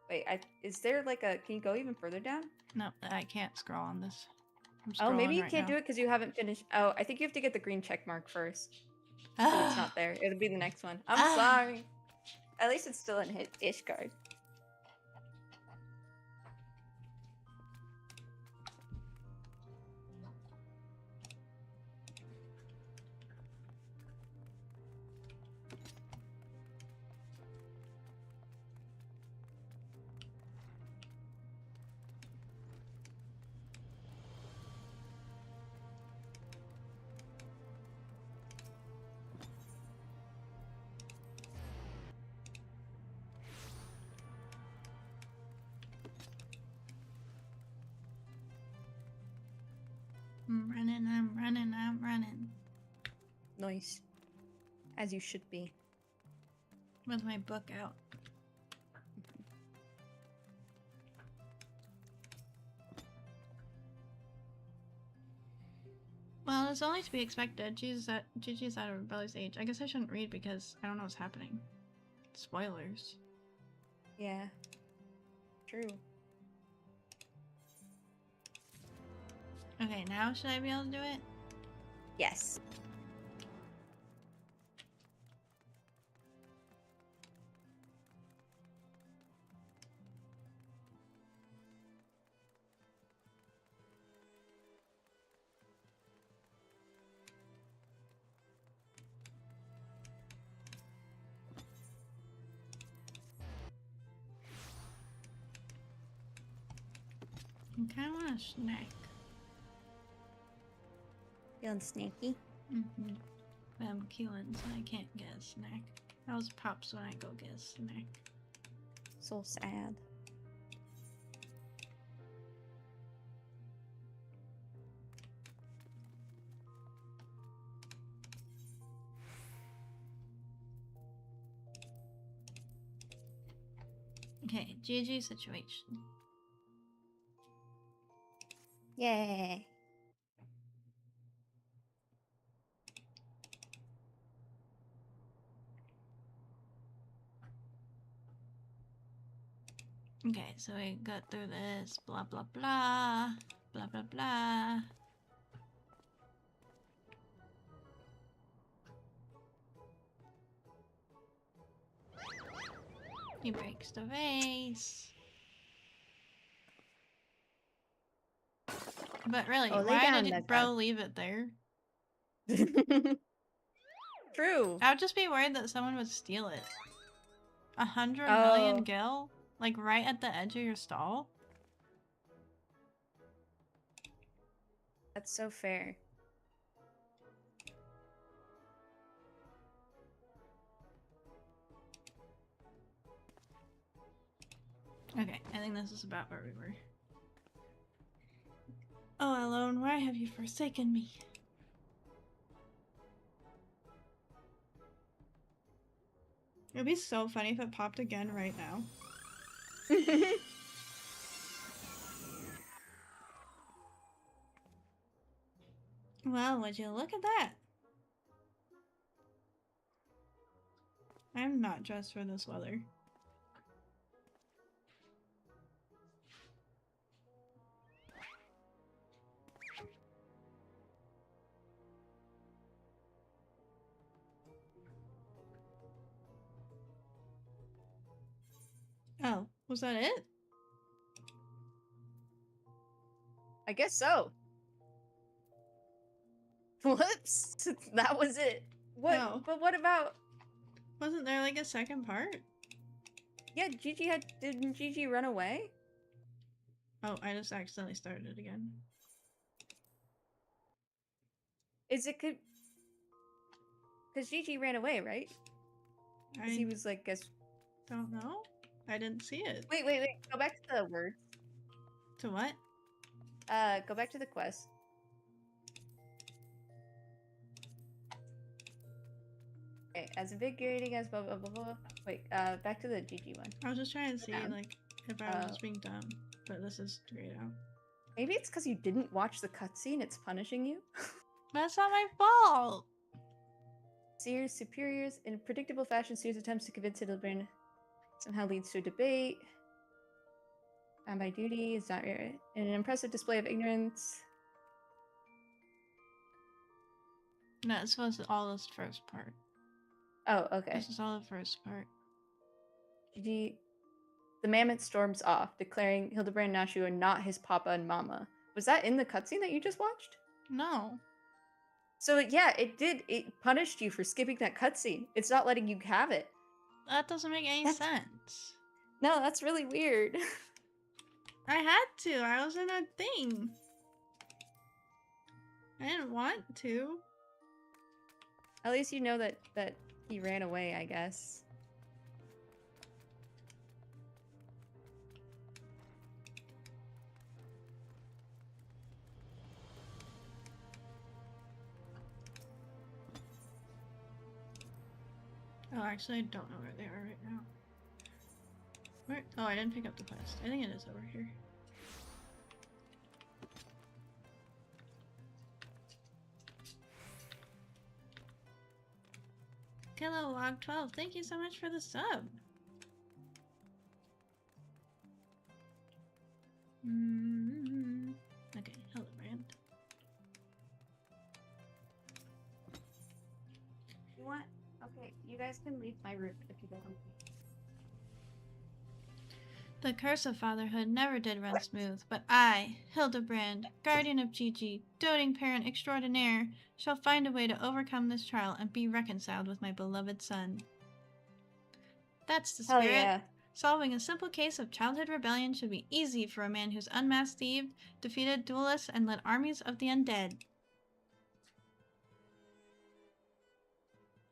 Wait, is there like a? Can you go even further down? No, I can't scroll on this. Oh, maybe you can't do it because you haven't finished. Oh, I think you have to get the green check mark first. So it's not there. It'll be the next one. I'm sorry. At least it's still in Ishgard. I'm running. Nice. As you should be. With my book out. Well, it's only to be expected. Gigi's out of Rebellious Age. I guess I shouldn't read because I don't know what's happening. Spoilers. Yeah. True. Okay, now should I be able to do it? Yes. I kind of want a snack. Feeling snaky? Mm-hmm. But I'm queuing, so I can't get a snack. I was pops when I go get a snack. So sad. Okay, GG situation. Yay. Okay, so we got through this, blah blah blah, blah blah blah. He breaks the vase. But really, why did bro leave it there? True. I would just be worried that someone would steal it. 100 million gil? Like right at the edge of your stall? That's so fair. Okay, I think this is about where we were. Oh, Alone, why have you forsaken me? It'd be so funny if it popped again right now. Well, would you look at that? I'm not dressed for this weather. Oh, was that it? I guess so. Whoops. That was it. What? Oh. But what about... Wasn't there like a second part? Yeah, Gigi had... Didn't Gigi run away? Oh, I just accidentally started it again. Is it... Because Gigi ran away, right? Because he was like, guess... Don't know. I didn't see it. Wait. Go back to the words. To what? Go back to the quest. Okay, as invigorating as blah blah blah blah. Wait, back to the GG one. I was just trying to see like if I was being dumb, but this is grayed out. Maybe it's because you didn't watch the cutscene. It's punishing you. That's not my fault. Seer's superiors, in predictable fashion, Seer's attempts to convince Hildebrand somehow leads to a debate. Bound by duty is not in an impressive display of ignorance. No, it's supposed to all this first part. Oh, okay. This is all the first part. GG. The mammoth storms off, declaring Hildebrand and Nashu are not his papa and mama. Was that in the cutscene that you just watched? No. So yeah, it did. It punished you for skipping that cutscene. It's not letting you have it. That doesn't make any sense. No, that's really weird. I had to. I was in a thing. I didn't want to. At least you know that he ran away, I guess. Oh, actually, I don't know where they are right now. Where? Oh, I didn't pick up the quest. I think it is over here. 𝗥𝘂𝗹𝗲𝗀, thank you so much for the sub. Okay, Hildebrand. You want? Okay, you guys can leave my room if you don't. The curse of fatherhood never did run smooth, but I, Hildebrand, guardian of Gigi, doting parent extraordinaire, shall find a way to overcome this trial and be reconciled with my beloved son. That's the spirit. Hell yeah. Solving a simple case of childhood rebellion should be easy for a man who's unmasked thieved, defeated duelists, and led armies of the undead.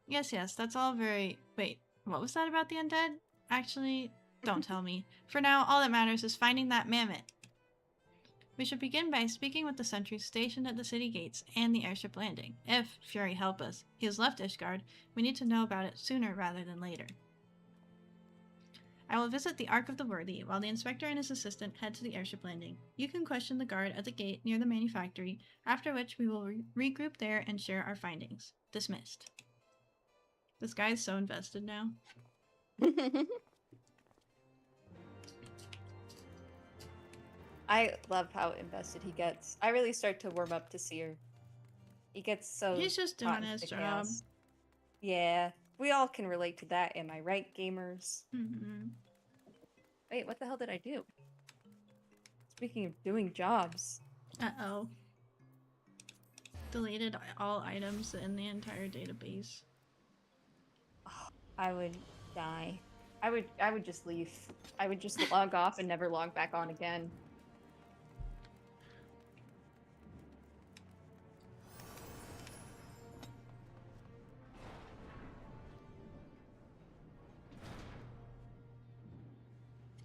Yes, that's all very... Wait, what was that about the undead? Actually... Don't tell me. For now, all that matters is finding that mammoth. We should begin by speaking with the sentries stationed at the city gates and the airship landing. If Fury help us, he has left Ishgard. We need to know about it sooner rather than later. I will visit the Ark of the Worthy while the inspector and his assistant head to the airship landing. You can question the guard at the gate near the manufactory, after which we will regroup there and share our findings. Dismissed. This guy's so invested now. I love how invested he gets. I really start to warm up to Seer. He gets so... He's just doing his job. Chaos. Yeah, we all can relate to that, am I right, gamers? Wait, what the hell did I do? Speaking of doing jobs. Uh-oh. Deleted all items in the entire database. Oh, I would die. I would just leave. I would just log off and never log back on again.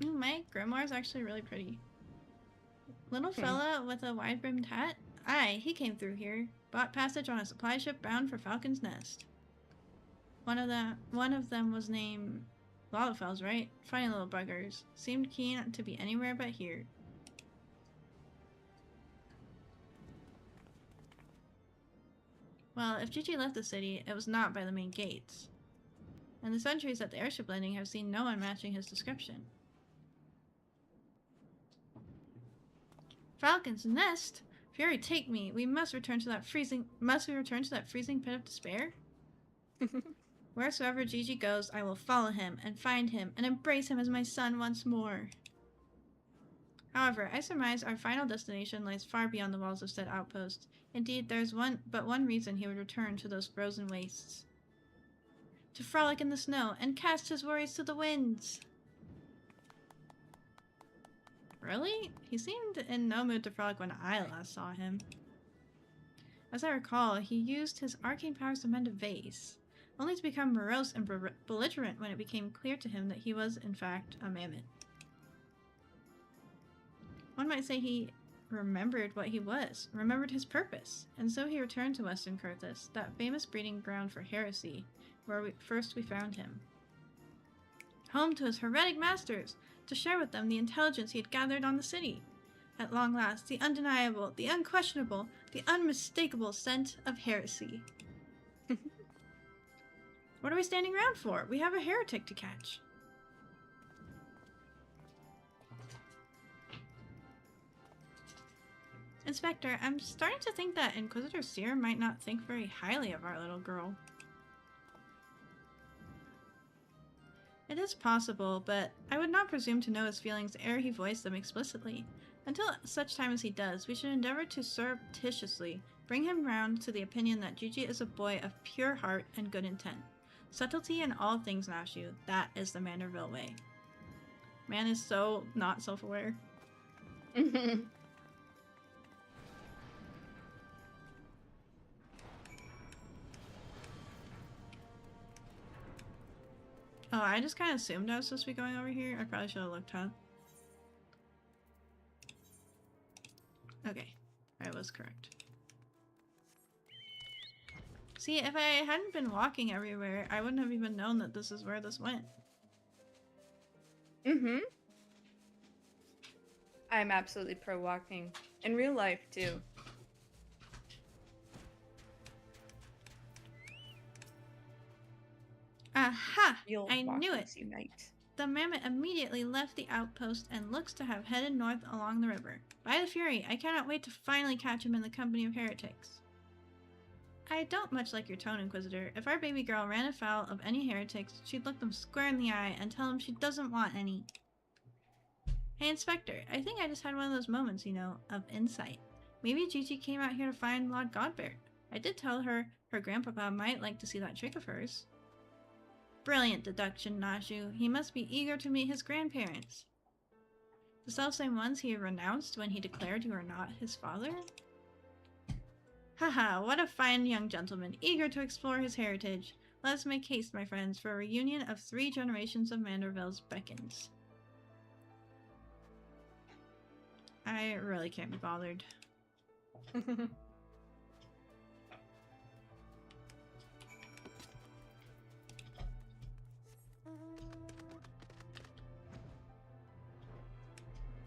My grimoire is actually really pretty. Little fella with a wide-brimmed hat? Aye, he came through here. Bought passage on a supply ship bound for Falcon's Nest. One of them was named Lalafels, right? Funny little buggers. Seemed keen to be anywhere but here. Well, if Gigi left the city, it was not by the main gates. And the sentries at the airship landing have seen no one matching his description. Falcon's nest? Fury, take me. We must return to that freezing pit of despair? Wheresoever Gigi goes, I will follow him and find him and embrace him as my son once more. However, I surmise our final destination lies far beyond the walls of said outpost. Indeed, there is but one reason he would return to those frozen wastes. To frolic in the snow and cast his worries to the winds. Really? He seemed in no mood to frolic when I last saw him. As I recall, he used his arcane powers to mend a vase, only to become morose and belligerent when it became clear to him that he was, in fact, a mammoth. One might say he remembered what he was, remembered his purpose, and so he returned to Western 𝗥𝗃𝗃, that famous breeding ground for heresy, where first we found him. Home to his heretic masters, to share with them the intelligence he had gathered on the city. At long last, the undeniable, the unquestionable, the unmistakable scent of heresy. What are we standing around for? We have a heretic to catch. Inspector, I'm starting to think that Inquisitor Seer might not think very highly of our little girl. It is possible, but I would not presume to know his feelings ere he voiced them explicitly. Until such time as he does, we should endeavor to surreptitiously bring him round to the opinion that Gigi is a boy of pure heart and good intent. Subtlety in all things, Nashu, that is the Manderville way. Man is so not self-aware. Oh, I just kind of assumed I was supposed to be going over here. I probably should have looked, huh? Okay, I was correct. See, if I hadn't been walking everywhere, I wouldn't have even known that this is where this went. I'm absolutely pro walking. In real life, too. Aha! Real I knew it! Unite. The mammoth immediately left the outpost and looks to have headed north along the river. By the Fury, I cannot wait to finally catch him in the company of heretics. I don't much like your tone, Inquisitor. If our baby girl ran afoul of any heretics, she'd look them square in the eye and tell them she doesn't want any. Hey, Inspector, I think I just had one of those moments, you know, of insight. Maybe Gigi came out here to find Lord Godbeard. I did tell her her grandpapa might like to see that trick of hers. Brilliant deduction, Nashu. He must be eager to meet his grandparents. The selfsame ones he renounced when he declared you are not his father? Haha, what a fine young gentleman, eager to explore his heritage. Let us make haste, my friends, for a reunion of 3 generations of Mandervilles beckons. I really can't be bothered.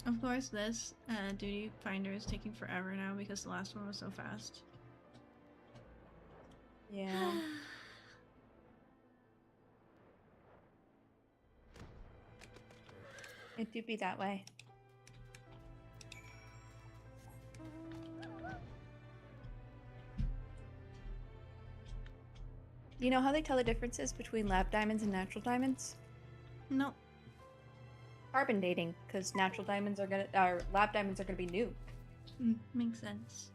Of course, this duty finder is taking forever now because the last one was so fast. Yeah. It do be that way. You know how they tell the differences between lab diamonds and natural diamonds? Nope. Carbon dating, because natural diamonds are lab diamonds are gonna be new. Makes sense.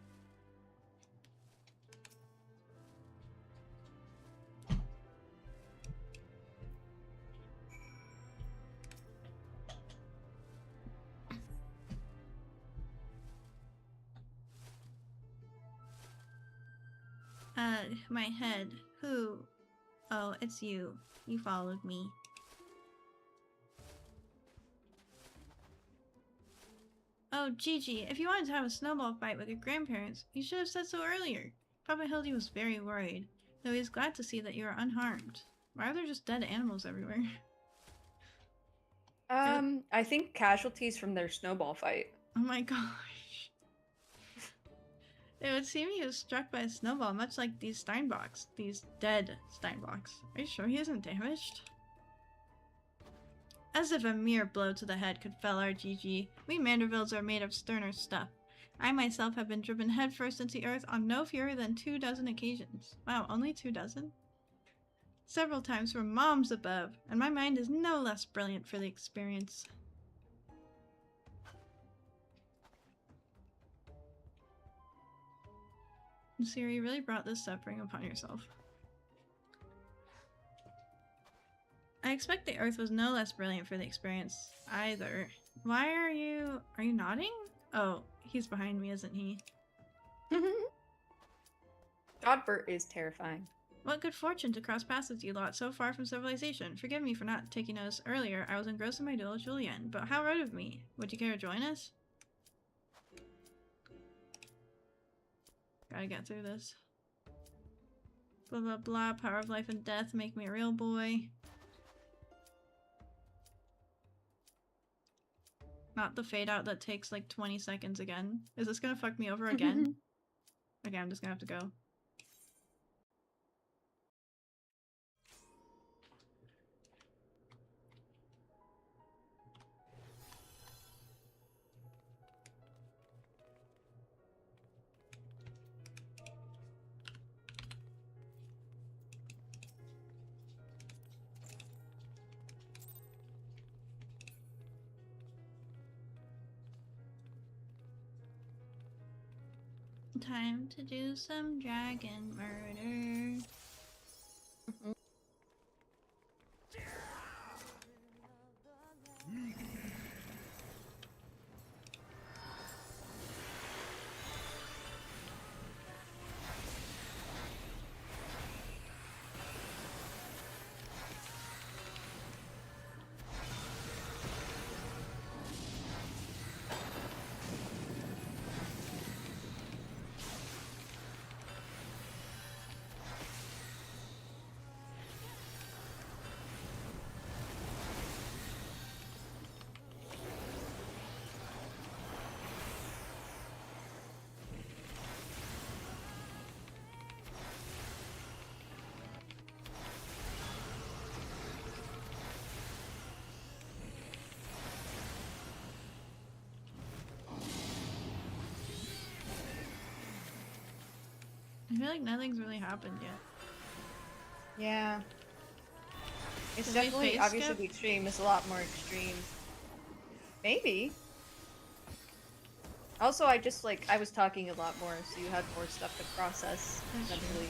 My head. Who? Oh, it's you. You followed me. Oh, Gigi, if you wanted to have a snowball fight with your grandparents, you should have said so earlier. Papa Hildy was very worried, though he is glad to see that you are unharmed. Why are there just dead animals everywhere? I think casualties from their snowball fight. Oh my gosh. It would seem he was struck by a snowball, much like these Steinbocks. These dead Steinbocks. Are you sure he isn't damaged? As if a mere blow to the head could fell our GG. We Mandervilles are made of sterner stuff. I myself have been driven headfirst into the earth on no fewer than 24 occasions. Wow, only 24? Several times from moms above, and my mind is no less brilliant for the experience. Siri, you really brought this suffering upon yourself. I expect the Earth was no less brilliant for the experience either. Why are you nodding? Oh, he's behind me, isn't he? Godbert is terrifying. What good fortune to cross paths with you lot so far from civilization. Forgive me for not taking notice earlier. I was engrossed in my duel with Julienne, but how rude of me. Would you care to join us? Gotta get through this. Blah blah blah, power of life and death, make me a real boy. Not the fade out that takes like 20 seconds again. Is this gonna fuck me over again? Okay, I'm just gonna have to go. Time to do some dragon murder. I feel like nothing's really happened yet. Yeah. It's Did we definitely, face obviously skip? the extreme is a lot more extreme. Maybe. Also, I was talking a lot more, so you had more stuff to process mentally.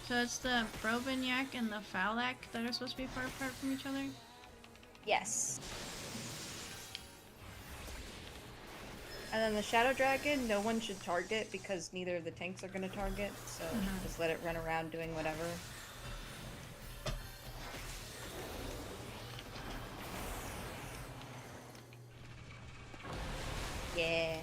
So it's the Probignac and the Phallac that are supposed to be far apart from each other? Yes. And then the Shadow Dragon, no one should target because neither of the tanks are going to target, so just let it run around doing whatever. Yeah.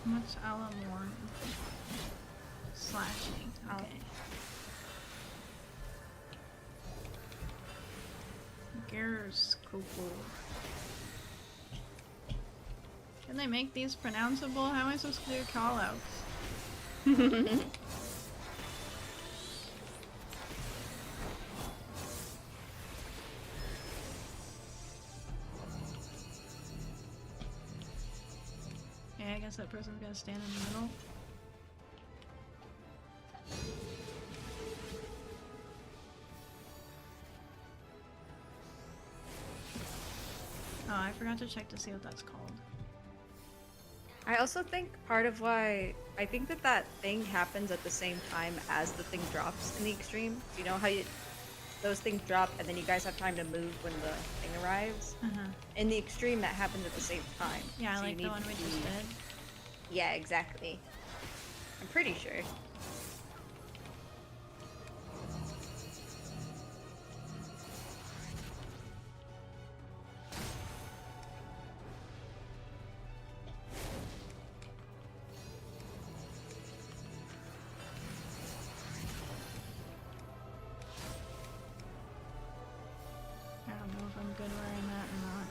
What's Alamorn? Slashing. Okay. 𝗥𝘂𝗃𝗃𝗃. Can they make these pronounceable? How am I supposed to do callouts? Yeah, I guess that person's gonna stand in the middle. Oh, I forgot to check to see what that's called. I also think part of why I think that thing happens at the same time as the thing drops in the extreme. You know how those things drop and then you guys have time to move when the thing arrives? In the extreme, that happens at the same time. Yeah, so like the one we just did. Yeah, exactly. I'm pretty sure. I don't know if I'm good wearing that or not.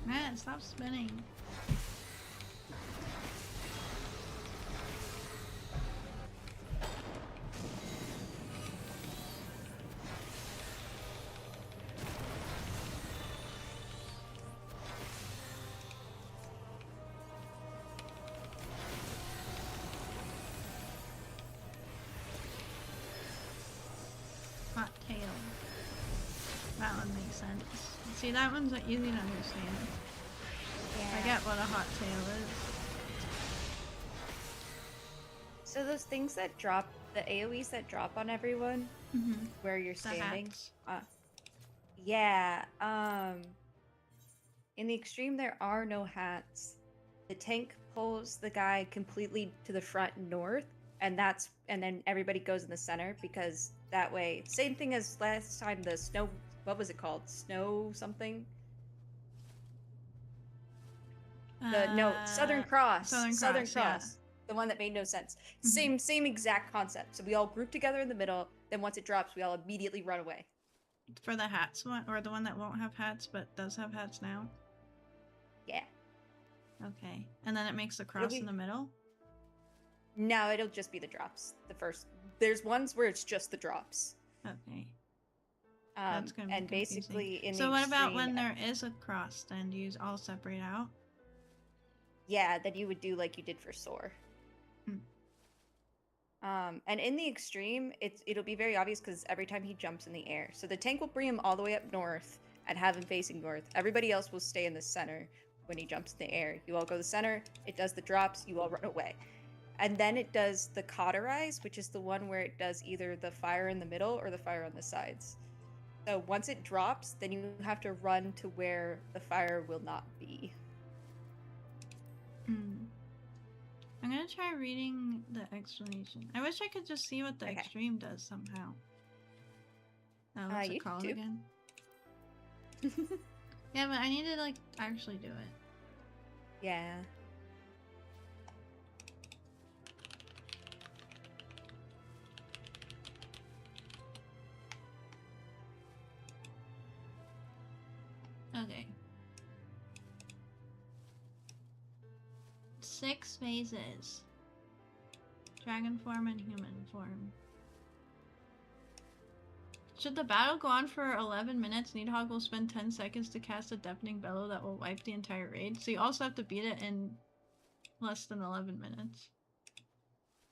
Matt, stop spinning. Hot tail. That one makes sense. See, that one's easy to understand. Yeah. I get what a hot tail is. So those things that drop, the AoEs that drop on everyone, where you're standing. Yeah. In the extreme, there are no hats. The tank pulls the guy completely to the front north, and then everybody goes in the center because that way. Same thing as last time. The snow. What was it called? Snow something. No, Southern Cross. Southern Cross. Yeah. The one that made no sense. Same exact concept. So we all group together in the middle. Then once it drops, we all immediately run away. For the hats one, or the one that won't have hats but does have hats now? Yeah. Okay. And then it makes the cross in the middle? No, it'll just be the drops. The first. There's ones where it's just the drops. Okay. That's gonna be and confusing. basically in so the what about extreme, when there is a cross, then do you all separate out? Yeah, that you would do like you did for Soar. And in the extreme, it'll be very obvious because every time he jumps in the air. So the tank will bring him all the way up north and have him facing north. Everybody else will stay in the center when he jumps in the air. You all go to the center, it does the drops, you all run away. And then it does the cauterize, which is the one where it does either the fire in the middle or the fire on the sides. So once it drops, then you have to run to where the fire will not be. I'm gonna try reading the explanation. I wish I could just see what the extreme does somehow. Oh, what's it called again? Yeah, but I need to like actually do it. Yeah. Okay. 6 phases. Dragon form and human form. Should the battle go on for 11 minutes, Nidhogg will spend 10 seconds to cast a deafening bellow that will wipe the entire raid. So you also have to beat it in less than 11 minutes.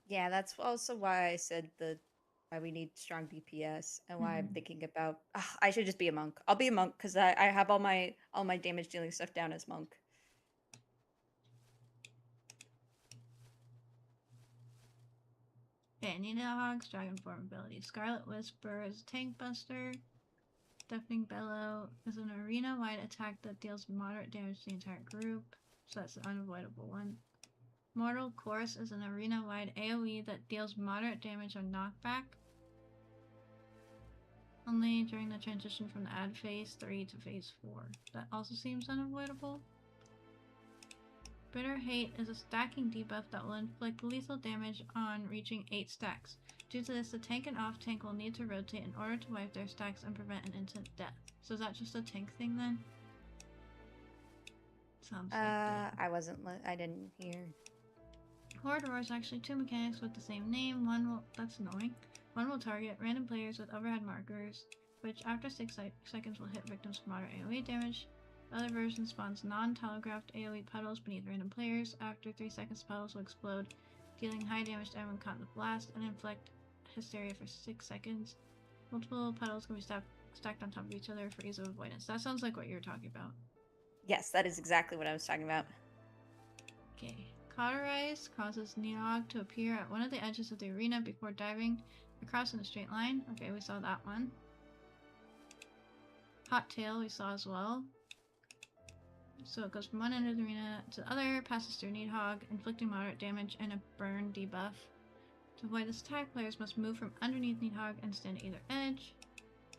Yeah, that's also why I said why we need strong DPS and why I'm thinking about I should just be a monk. I'll be a monk because I have all my damage dealing stuff down as monk. Okay, Nidhogg's dragon form ability. Scarlet Whisper is tank buster. Deafening Bellow is an arena-wide attack that deals moderate damage to the entire group, so that's an unavoidable one. Mortal Chorus is an arena-wide AoE that deals moderate damage on knockback, only during the transition from the add phase 3 to phase 4. That also seems unavoidable. Bitter Hate is a stacking debuff that will inflict lethal damage on reaching 8 stacks. Due to this, the tank and off-tank will need to rotate in order to wipe their stacks and prevent an instant death. So is that just a tank thing then? Sounds like it. I didn't hear. Horde Roar is actually 2 mechanics with the same name. That's annoying. One will target random players with overhead markers, which after 6 seconds will hit victims with moderate AoE damage. The other version spawns non-telegraphed AoE puddles beneath random players. After 3 seconds, puddles will explode, dealing high damage to everyone caught in the blast, and inflict hysteria for 6 seconds. Multiple puddles can be stacked on top of each other for ease of avoidance. That sounds like what you were talking about. Yes, that is exactly what I was talking about. Okay. Cauterize causes Nidhogg to appear at one of the edges of the arena before diving across in a straight line. Okay, we saw that one. Hot Tail we saw as well. So it goes from one end of the arena to the other, passes through Nidhogg, inflicting moderate damage and a burn debuff. To avoid this attack, players must move from underneath Nidhogg and stand at either edge.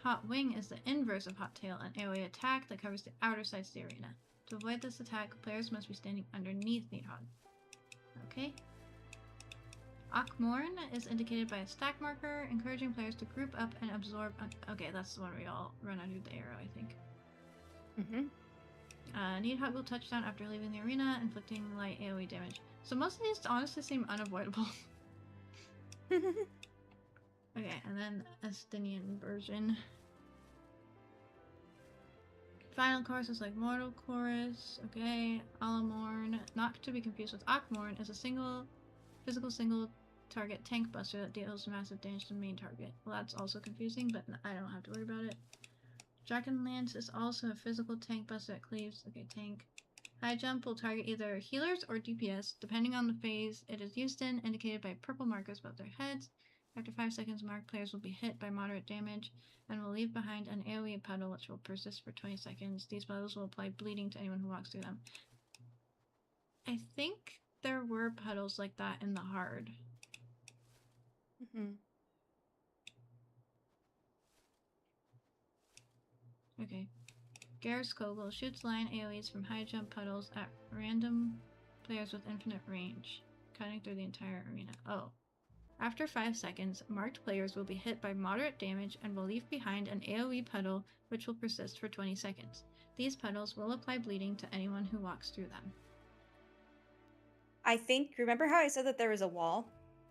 Hot Wing is the inverse of Hot Tail, an AoE attack that covers the outer sides of the arena. To avoid this attack, players must be standing underneath Nidhogg. Okay. 𝗥𝘂𝗹𝗲𝗁 is indicated by a stack marker, encouraging players to group up and absorb. Okay, that's the one we all run under the arrow, I think. Nidhogg will touch down after leaving the arena, inflicting light AoE damage. So most of these honestly seem unavoidable. Okay, and then Estinian version. Final chorus is like Mortal Chorus. Okay, Alamorn, not to be confused with 𝗥𝘂𝗹𝗲𝗁, is a physical single target tank buster that deals massive damage to the main target. Well, that's also confusing, but I don't have to worry about it. Dragonlance is also a physical tank buster that cleaves. Okay, tank. High jump will target either healers or DPS, depending on the phase it is used in, indicated by purple markers above their heads. After 5 seconds, marked players will be hit by moderate damage and will leave behind an AoE puddle which will persist for 20 seconds. These puddles will apply bleeding to anyone who walks through them. I think there were puddles like that in the hard. Okay. 𝗥𝘂𝗃𝗃 shoots line AoEs from high jump puddles at random players with infinite range, cutting through the entire arena. Oh. After 5 seconds, marked players will be hit by moderate damage and will leave behind an AoE puddle which will persist for 20 seconds. These puddles will apply bleeding to anyone who walks through them. I think, remember how I said that there was a wall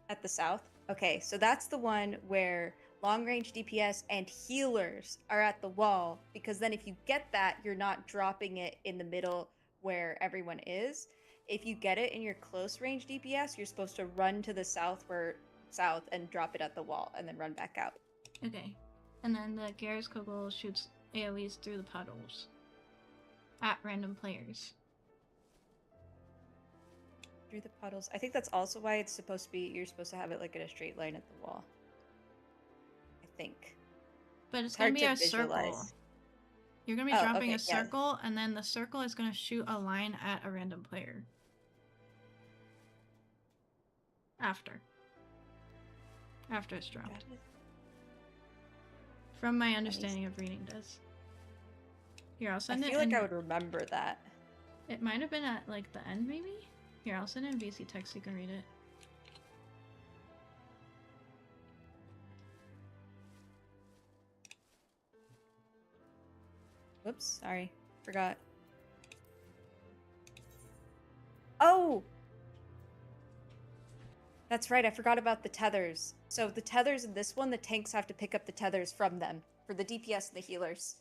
at the south? Okay, so that's the one where long-range DPS and healers are at the wall, because then if you get that, you're not dropping it in the middle where everyone is. If you get it in your close-range DPS, you're supposed to run to the south and drop it at the wall, and then run back out. Okay. And then the 𝗥𝘂𝗃𝗃 shoots AoEs through the puddles at random players. Through the puddles. I think that's also why it's supposed to be, you're supposed to have it like in a straight line at the wall. I think. But it's going to be a circle. You're going to be dropping a circle, and then the circle is going to shoot a line at a random player. After it's dropped. From my understanding of reading this. Here, I'll send it. I feel like I would remember that. It might have been at like the end, maybe? Here, I'll send it in VC text so you can read it. Whoops, sorry. Forgot. Oh! That's right, I forgot about the tethers. So the tethers in this one, the tanks have to pick up the tethers from them. For the DPS and the healers.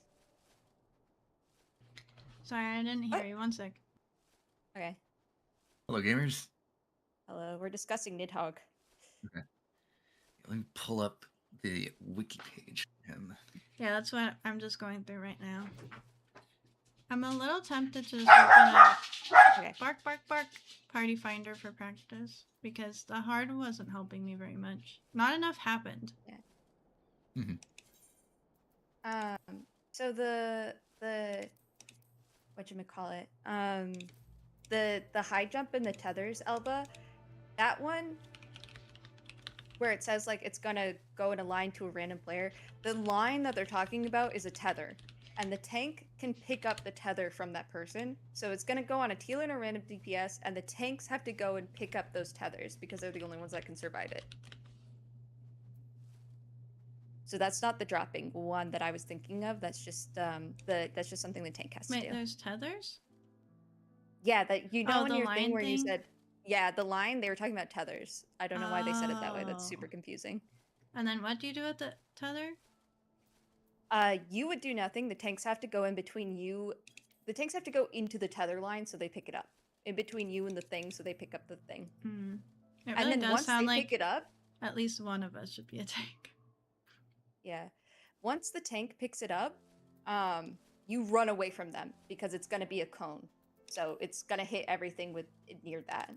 Sorry, I didn't hear you. 1 sec. Okay. Hello, gamers. Hello, we're discussing Nidhogg. Okay. Let me pull up the wiki page. Yeah, that's what I'm just going through right now. I'm a little tempted to just open up bark, bark, bark party finder for practice, because the hard wasn't helping me very much. Not enough happened. Yeah. So the whatchamacallit, the high jump and the tethers, Elva, that one where it says like it's gonna go in a line to a random player, the line that they're talking about is a tether. And the tank can pick up the tether from that person. So it's gonna go on a teal and a random DPS, and the tanks have to go and pick up those tethers because they're the only ones that can survive it. So that's not the dropping one that I was thinking of. That's just that's just something the tank has to Wait, do. there's tethers? Yeah, that you know Oh, in the your thing line where you thing? said, yeah, the line, they were talking about tethers. I don't know why they said it that way. That's super Oh. confusing. And then what do you do with the tether? You would do nothing. The tanks have to go in between you. The tanks have to go into the tether line so they pick it up. In between you and the thing so they pick up the thing. Hmm. It And really then does once they sound like pick it up, at least one of us should be a tank. yeah. Once the tank picks it up, you run away from them because it's gonna be a cone. So it's gonna hit everything with near that.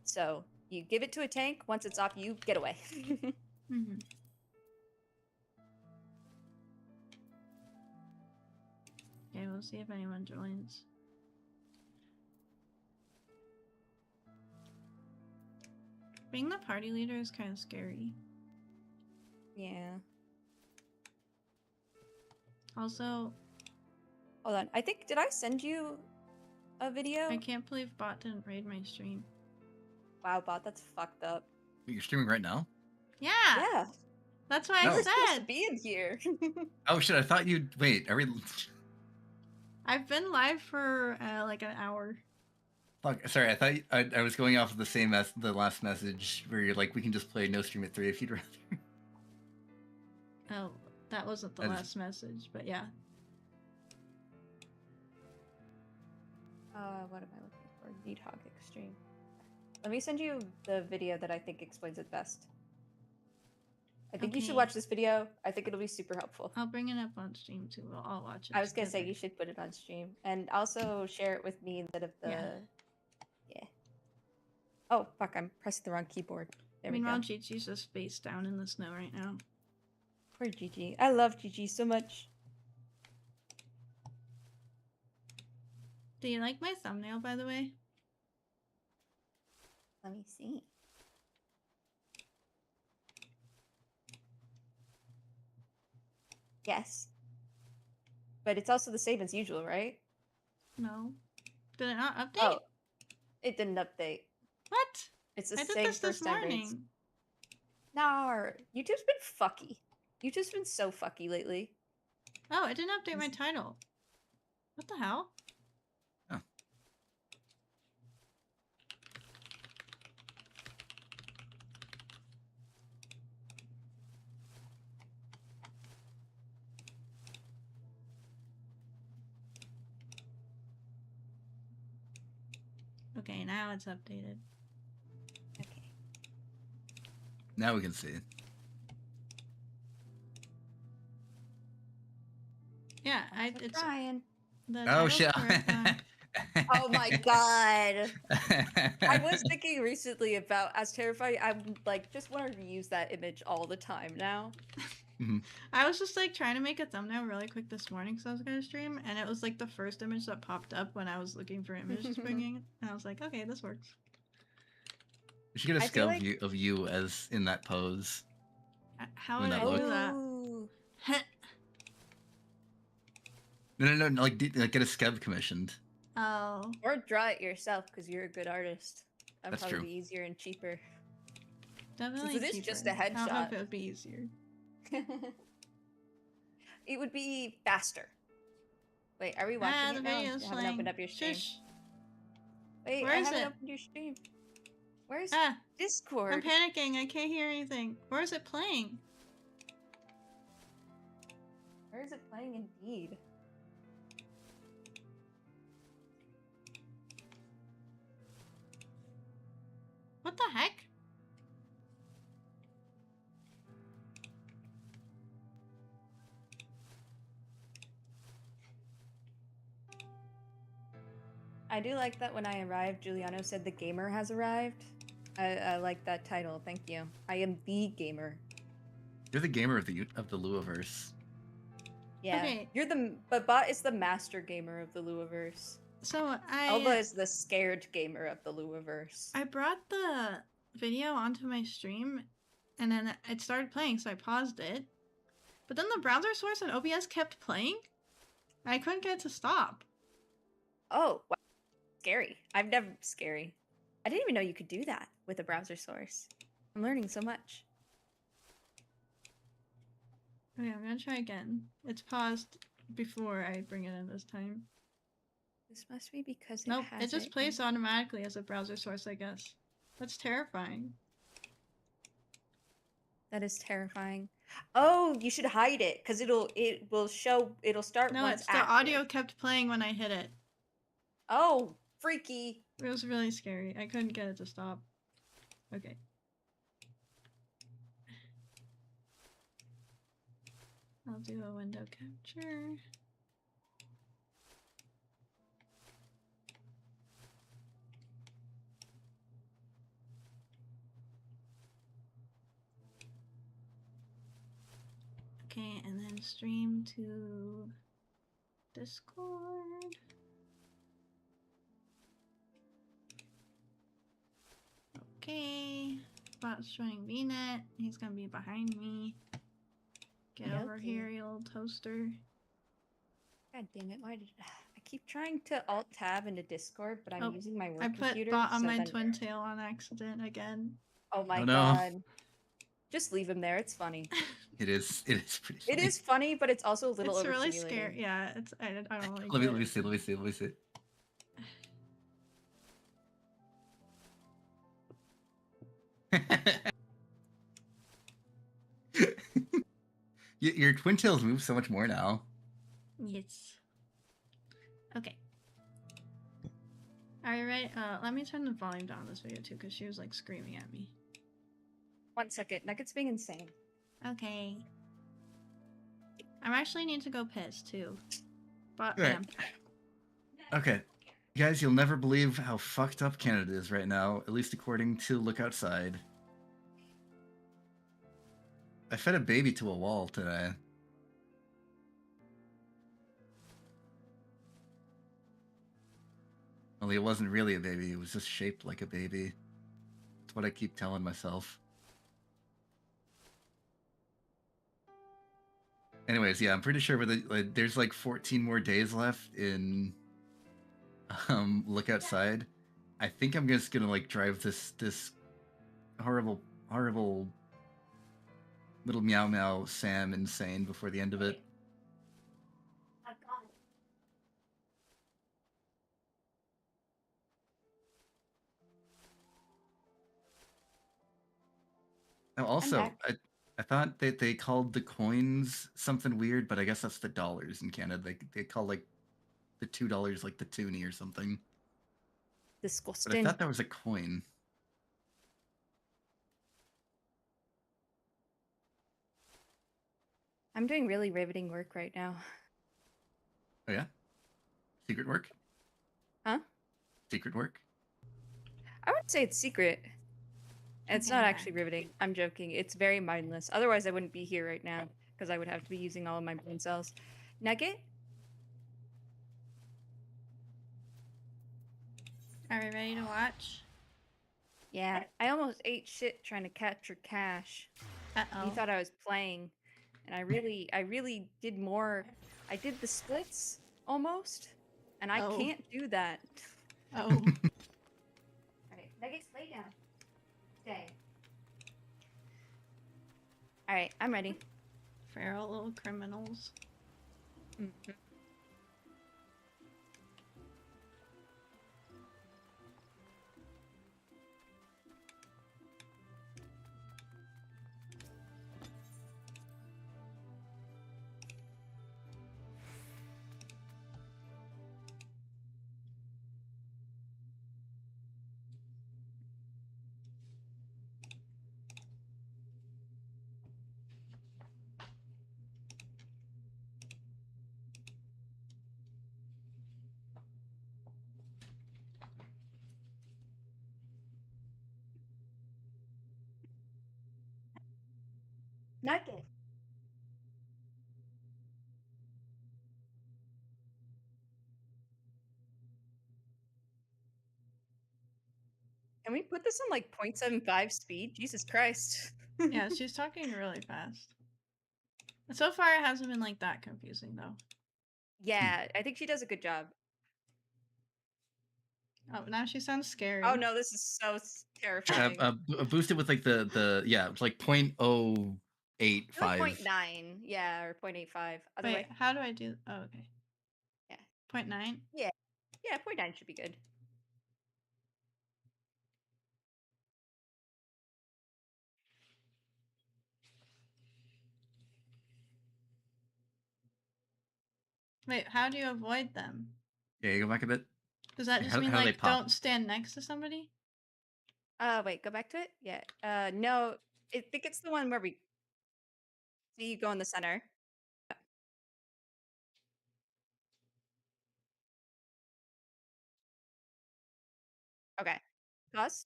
So you give it to a tank. Once it's off, you get away. Mm-hmm. Okay, we'll see if anyone joins. Being the party leader is kind of scary. Yeah. Also, Hold on. I think, did I send you a video? I can't believe bot didn't raid my stream. Wow, bot, that's fucked up. You're streaming right now? Yeah! Yeah. That's what No. I You're supposed to said! be in here. Oh shit! I thought you'd wait. Are we? I've been live for like an hour. Fuck. Sorry, I thought I was going off of the same as the last message where you're like, we can just play no stream at 3 if you'd rather. Oh, that wasn't the That is- last message, but yeah. What am I looking for? Needhog Extreme. Let me send you the video that I think explains it best. I think you should Okay. watch this video. I think it'll be super helpful. I'll bring it up on stream too. We'll all watch it. I was gonna say together. you should put it on stream and also share it with me instead of the. Yeah. Yeah. Oh fuck! I'm pressing the wrong keyboard. There we Meanwhile, go. Gigi's just face down in the snow right now. Poor Gigi. I love Gigi so much. Do you like my thumbnail, by the way? Let me see. Yes. But it's also the same as usual, right? No. Did it not update? Oh, it didn't update. What? It's the I did same this first time. morning. Nah, YouTube's been fucky. YouTube's been so fucky lately. Oh, it didn't update my title. What the hell? Oh. Okay, now it's updated. Okay. Now we can see. Yeah, I'm it's trying. the Oh title's shit! correct now. Oh my god. I was thinking recently about as terrifying. I'm like just wanted to use that image all the time now. I was just like trying to make a thumbnail really quick this morning because I was gonna stream, and it was like the first image that popped up when I was looking for images to bring in, and I was like, okay, this works. We should get a I feel scale like- view of you as in that pose. How When would I that do that? Ooh. No, like, like get a scab commissioned. Oh, Or draw it yourself because you're a good artist. That'd That's probably true. be easier and cheaper. definitely. Since it is cheaper. just a I don't know headshot. if it would be easier. It would be faster. Wait, are we watching The it now? video's I haven't playing. opened up your stream. Shush. Wait, Where I is haven't it? opened your stream. Where's Ah, I'm Discord? panicking. I can't hear anything. Where is it playing? Where is it playing indeed? What the heck? I do like that when I arrived, Giuliano said the gamer has arrived. I like that title. Thank you. I am the gamer. You're the gamer of the Luaverse. Yeah. Okay. But Bot is the master gamer of the Luaverse. So Elva is the scared gamer of the Luaverse. I brought the video onto my stream, and then it started playing, so I paused it. But then the browser source and OBS kept playing, and I couldn't get it to stop. Oh, wow. Scary. I've never scary. I didn't even know you could do that with a browser source. I'm learning so much. Okay, I'm gonna try again. It's paused before I bring it in this time. This must be because Nope, it just plays automatically as a browser source, I guess. That's terrifying. That is terrifying. Oh, you should hide it because it'll start No, when it's the active. audio kept playing when I hit it. Oh, freaky. It was really scary. I couldn't get it to stop. Okay. I'll do a window capture. Okay, and then stream to Discord. Okay, Bot's showing VNet. He's gonna be behind me. Get over here, you little toaster. God damn it! Why did I keep trying to Alt Tab into Discord, but I'm using my work I computer. put Bot on my twin tail on accident again. Oh my no. god! Just leave him there. It's funny. It is pretty funny. It is funny, but it's also a little It's really overstimulating. scary. Yeah, it's I don't like let it. me see. Your twin tails move so much more now. Yes. Okay. Are you ready? Let me turn the volume down on this video too, because she was like screaming at me. 1 second. Nugget's being insane. Okay. I actually need to go piss too. But Right. Okay. Guys, you'll never believe how fucked up Canada is right now, at least according to Look Outside. I fed a baby to a wall today. Only it wasn't really a baby, it was just shaped like a baby. That's what I keep telling myself. Anyways, yeah, I'm pretty sure there's like 14 more days left in Look Outside. I think I'm just gonna like drive this horrible little meow meow Sam insane before the end of it. Oh, also, I thought that they called the coins something weird, but I guess that's the dollars in Canada. They call like the $2 like the toonie or something. Disgusting. But I thought that was a coin. I'm doing really riveting work right now. Oh yeah? Secret work? Huh? Secret work? I would say it's secret. It's not actually riveting. I'm joking. It's very mindless. Otherwise, I wouldn't be here right now because I would have to be using all of my brain cells. Nugget? Are we ready to watch? Yeah. I almost ate shit trying to capture cash. Uh-oh. You thought I was playing. And I really did more. I did the splits almost. And I can't do that. Oh. Alright, Nuggets, lay down. Stay. Alright, I'm ready. Feral little criminals. Mm-hmm. Nugget. Can we put this on like 0.75 speed? Jesus Christ. Yeah, she's talking really fast. So far, it hasn't been like that confusing though. Yeah, I think she does a good job. Oh, now she sounds scary. Oh no, this is so terrifying. Boost it with like the yeah, it's like 0.085. Like 0.9, yeah, or 0.85. Other Wait, way. how do I do? Oh, okay. Yeah. 0.9? Yeah. Yeah, 0.9 should be good. Wait, how do you avoid them? Yeah, you go back a bit. Does that just mean how do they like pop? don't stand next to somebody? Wait, go back to it? Yeah. No, I think it's the one where we see you go in the center. Okay. Pause.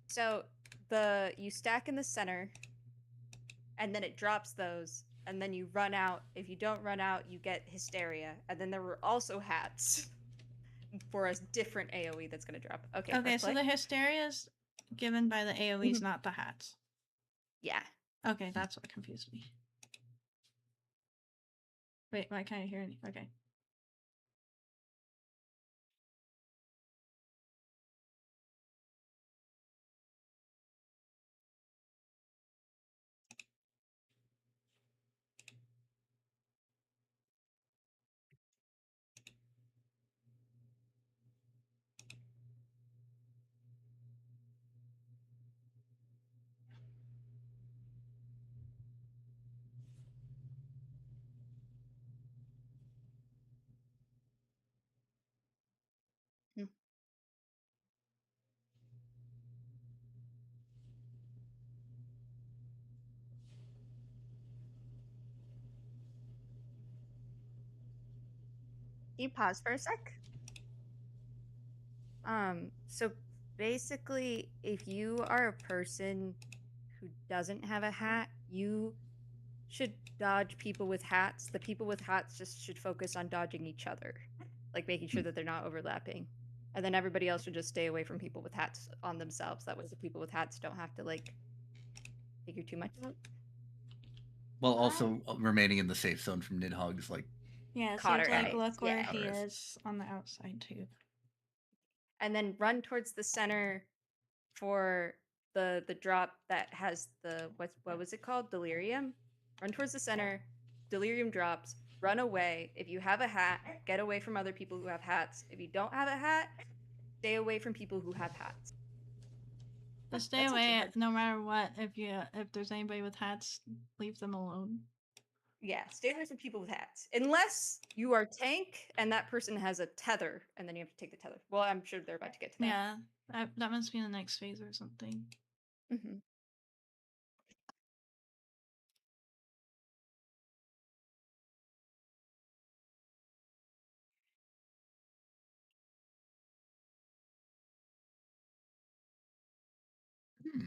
So you stack in the center, and then it drops those, and then you run out. If you don't run out, you get hysteria. And then there were also hats for a different AoE that's gonna drop. Okay. Okay, so the hysteria is given by the AoEs, not the hats. Yeah. Okay, that's what confused me. Wait, why can't I hear any? Okay. Hmm. Can you pause for a sec? So basically, if you are a person who doesn't have a hat, you should dodge people with hats. The people with hats just should focus on dodging each other, like making sure that they're not overlapping. And then everybody else should just stay away from people with hats on themselves. That way the people with hats don't have to like figure too much out. While also remaining in the safe zone from Nidhogg's like. Yeah, it Cotter seems like eyes, look where yeah. he is on the outside too. And then run towards the center for the drop that has the what was it called? Delirium. Run towards the center. Delirium drops. Run away. If you have a hat, get away from other people who have hats. If you don't have a hat, stay away from people who have hats. But stay That's actually away hard. no matter what. If there's anybody with hats, leave them alone. Yeah, stay away from people with hats. Unless you are tank and that person has a tether, and then you have to take the tether. Well, I'm sure they're about to get to that. Yeah, that must be in the next phase or something. Mm-hmm. Hmm.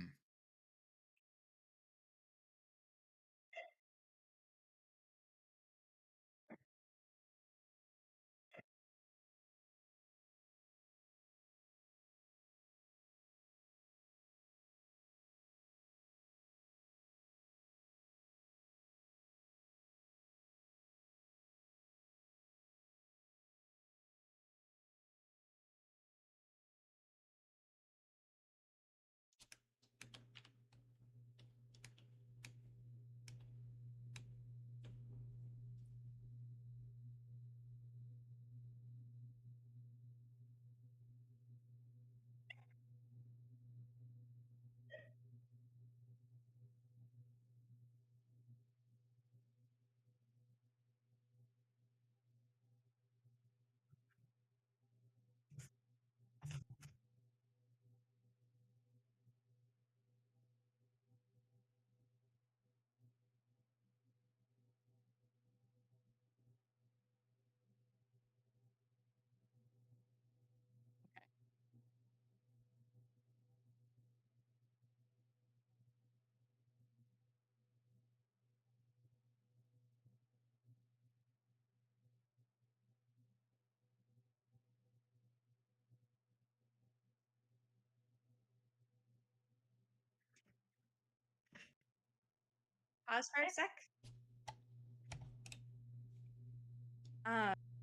Pause for a sec.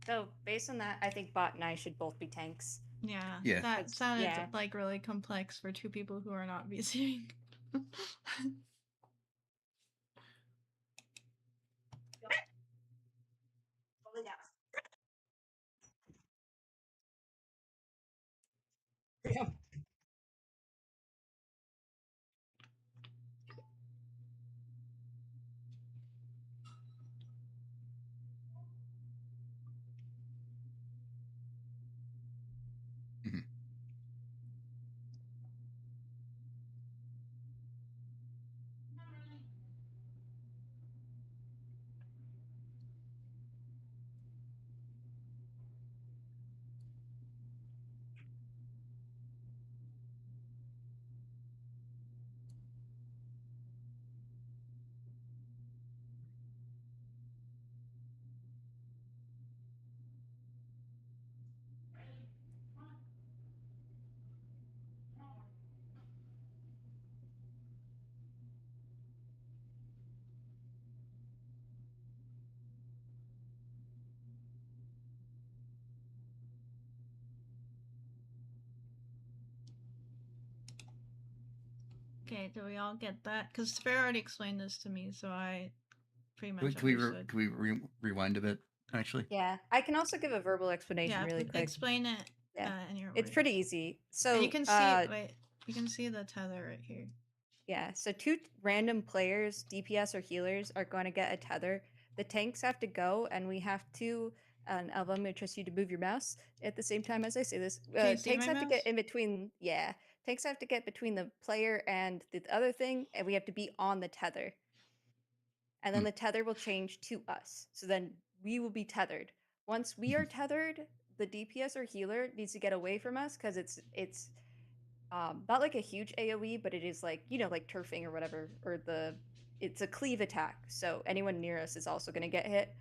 So based on that, I think bot and I should both be tanks. Yeah. Yeah. That sounded yeah. like really complex for two people who are not VCing. Yeah. Mhm. Okay, do we all get that? Because Ferrah already explained this to me, so I pretty much Can we understood. rewind a bit? Actually. Yeah, I can also give a verbal explanation really quick. Explain it. Yeah, In your it's words. pretty easy. So And you can see. Wait, you can see the tether right here. Yeah, so two random players, DPS or healers, are going to get a tether. The tanks have to go, and we have to. And Elva, I'm going to trust you to move your mouse at the same time as I say this. Can you see Tanks my have to mouse? get in between. Yeah, tanks have to get between the player and the other thing, and we have to be on the tether. And then the tether will change to us. So then we will be tethered. Once we are tethered, the DPS or healer needs to get away from us because it's not like a huge AoE, but it is like, you know, like turfing or whatever, or it's a cleave attack. So anyone near us is also going to get hit.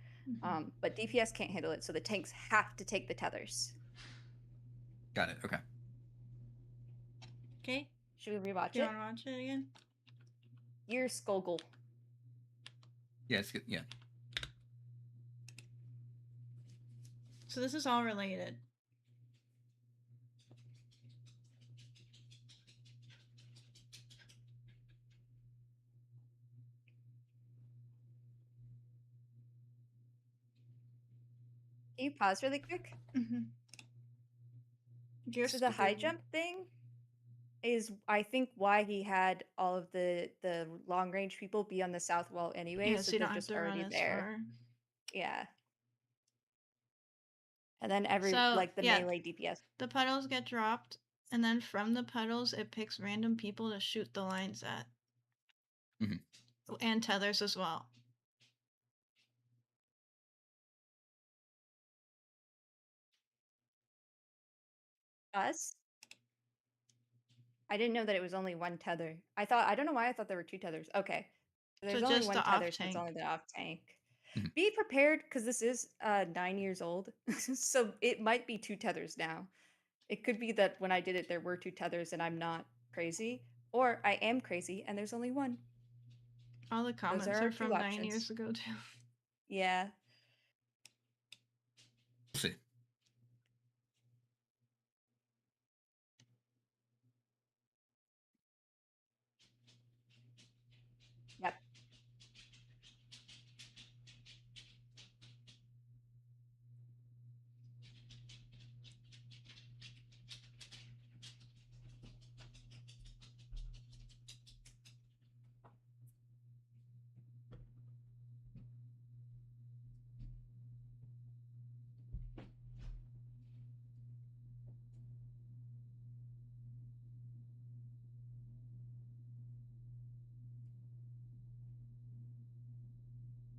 But DPS can't handle it, so the tanks have to take the tethers. Got it. Okay. Okay. Should we rewatch Do you it? want to watch it again? You're 𝗥𝗂𝗧𝗀𝗲𝗀. Yeah, it's good. Yeah. So this is all related. Can you pause really quick? So the high jump thing is, I think, why he had all of the long range people be on the south wall anyway, Yeah, so you they're don't just have to already run as there. far. Yeah. And then like the melee DPS. The puddles get dropped, and then from the puddles it picks random people to shoot the lines at. And tethers as well. Us? I didn't know that it was only one tether. I don't know why I thought there were two tethers. Okay. There's only one tether, so it's only the off tank. Be prepared, because this is 9 years old. So it might be two tethers now. It could be that when I did it, there were two tethers and I'm not crazy. Or I am crazy and there's only one. All the comments are from 9 years ago, too. Yeah. We'll see. Yep.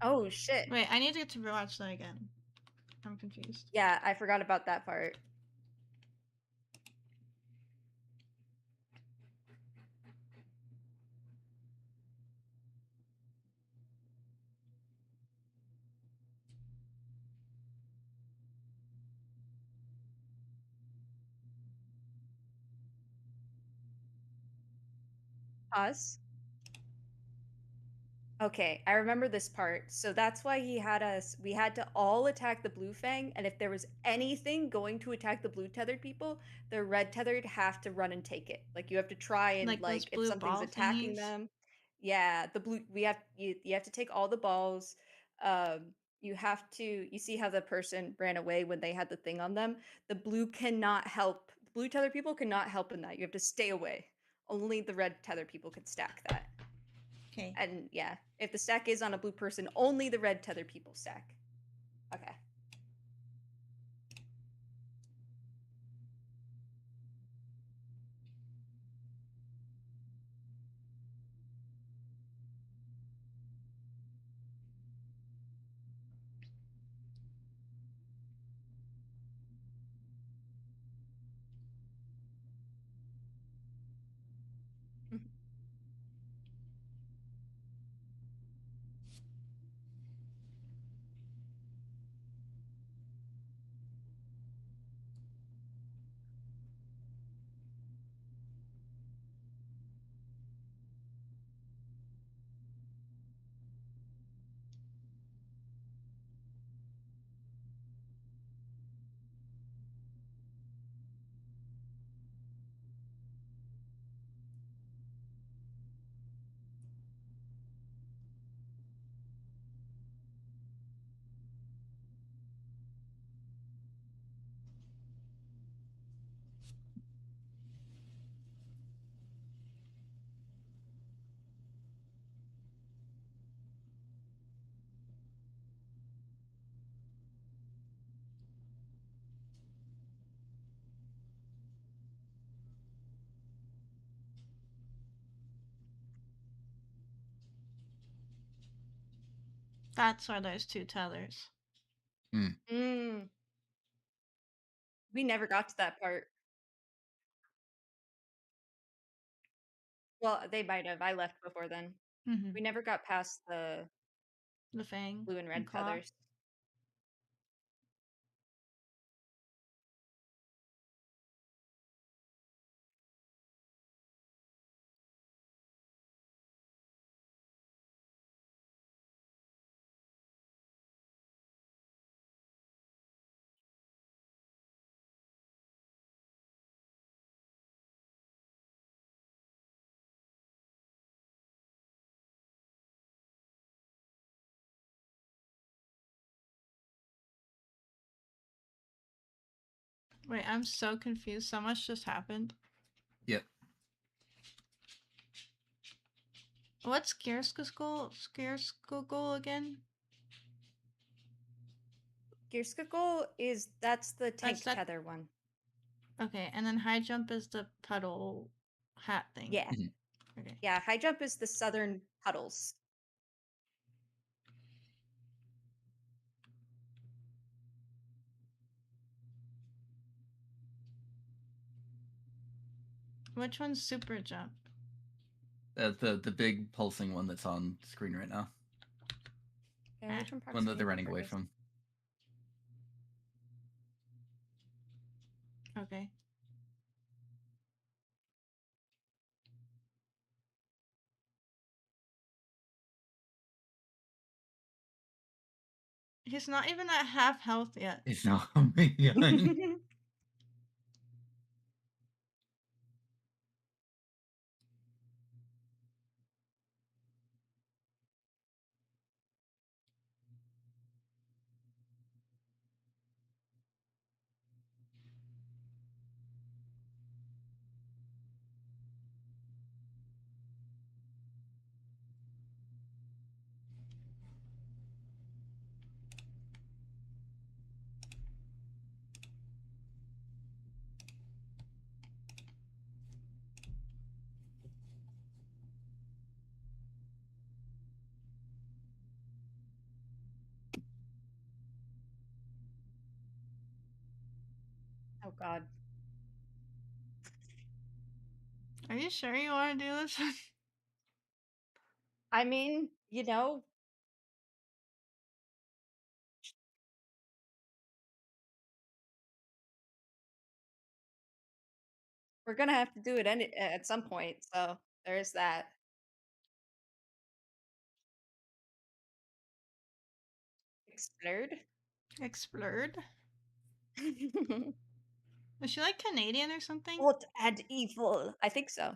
Oh, shit. Wait, I need to get to rewatch that again. I'm confused. Yeah, I forgot about that part. Pause. Okay, I remember this part. So that's why we had to all attack the blue fang, and if there was anything going to attack the blue tethered people, the red tethered have to run and take it. Like you have to try and Like those like if blue something's ball attacking thingies? them, yeah, the blue you have to take all the balls. You have to you see how the person ran away when they had the thing on them? The blue cannot help. The blue tethered people cannot help in that. You have to stay away. Only the red tethered people can stack that. Okay. And yeah, if the stack is on a blue person, only the red tether people stack. Okay. That's why there's two tethers. Mm. We never got to that part. Well, they might have. I left before then. Mm-hmm. We never got past the The fang blue and and red claw. tethers. Wait, I'm so confused. So much just happened. Yep. What's 𝗥𝗂𝗃𝗧𝗁 again? 𝗥𝗂𝗃𝗃𝗃 is that's the That's tank that. tether one. Okay, and then high jump is the puddle hat thing. Yeah. Mhm. Okay. Yeah, high jump is the southern puddles. Which one's super jump? The big pulsing one that's on screen right now. Yeah, which one One that proximity they're running away network is? from. Okay. He's not even at half health yet. It's not young. Oh god. Are you sure you want to do this? I mean, you know, we're gonna have to do it at some point, so there's that. Explode. Explode. Is she like Canadian or something? What and evil? I think so.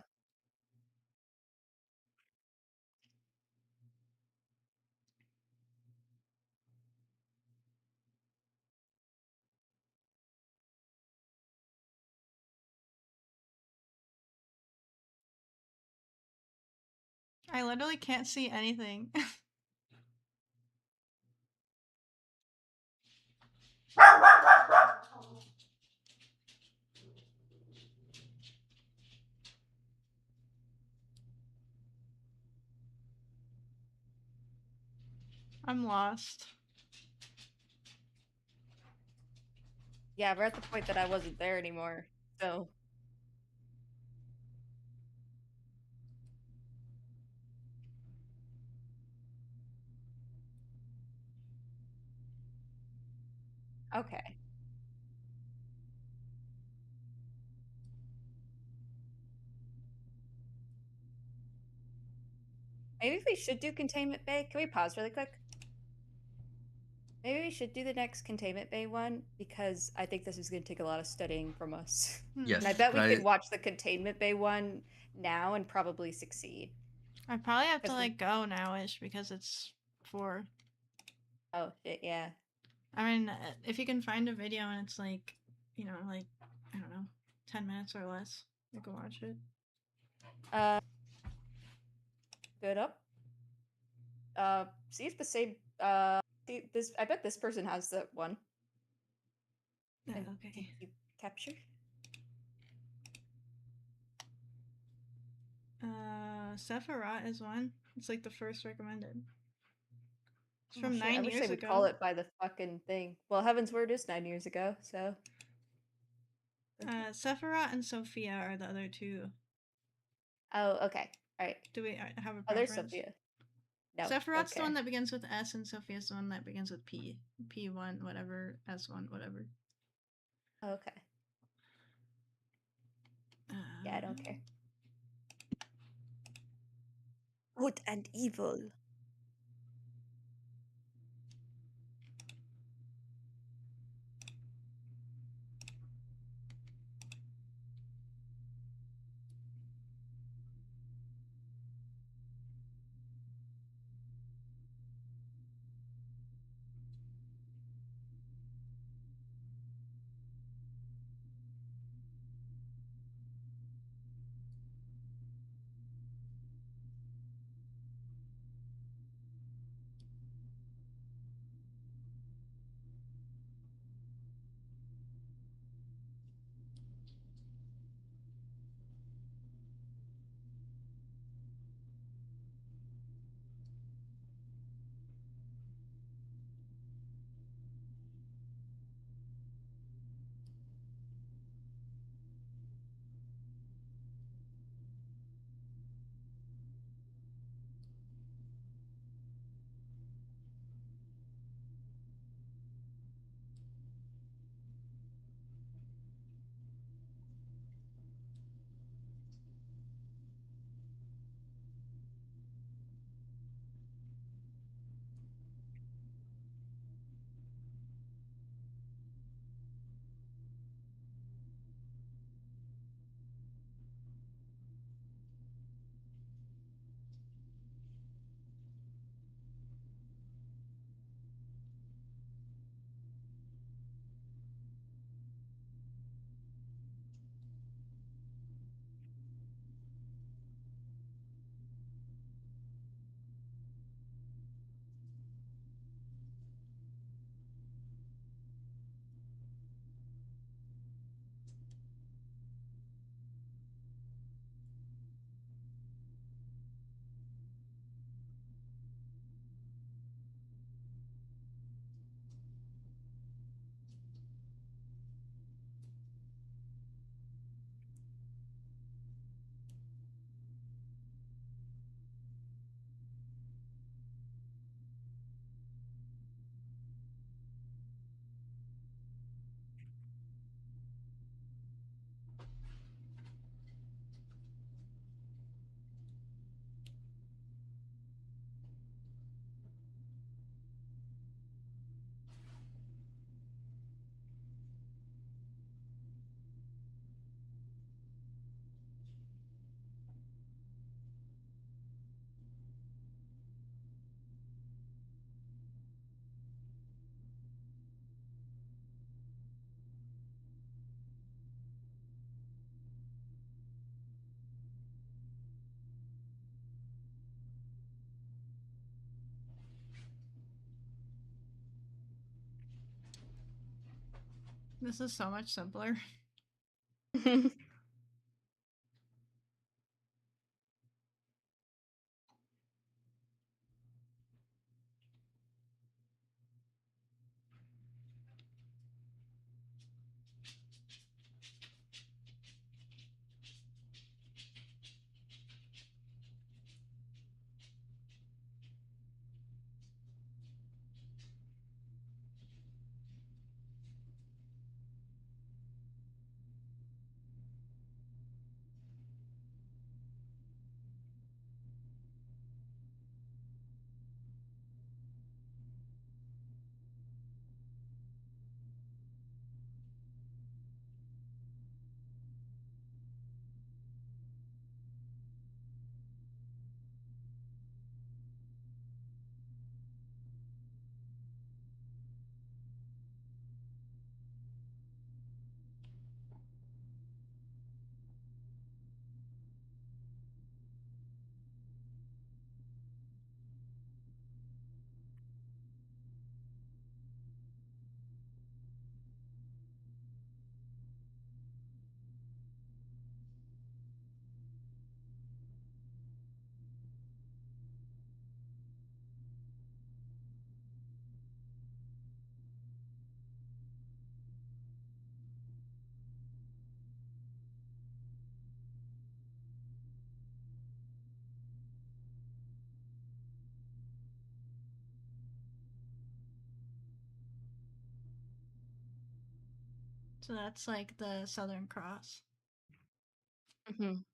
I literally can't see anything. I'm lost. Yeah, we're at the point that I wasn't there anymore. So okay. Maybe we should do Containment Bay. Can we pause really quick? Maybe we should do the next Containment Bay one because I think this is going to take a lot of studying from us. Yes, And I bet we but could watch the Containment Bay one now and probably succeed. I probably have to 'Cause like go now-ish because it's 4. Oh shit, yeah. I mean, if you can find a video and it's like, you know, like, I don't know, 10 minutes or less, you can watch it. Good up. See if the same see this I bet this person has that one. And okay. did you capture? Sephiroth is one. It's like the first recommended. It's Oh, from shit, 9 I wish years they would ago. call it by the fucking thing. Well, Heaven's Word is 9 years ago, so. Sephiroth and Sophia are the other two. Oh, okay. Alright. Do we have a Oh, there's preference? Sophia. No. Sephiroth's the okay. one that begins with S, and Sophia's the one that begins with P. P1, whatever, S1, whatever. Okay. Yeah, I don't care. Good and evil. This is so much simpler. So that's like the Southern Cross. Mhm.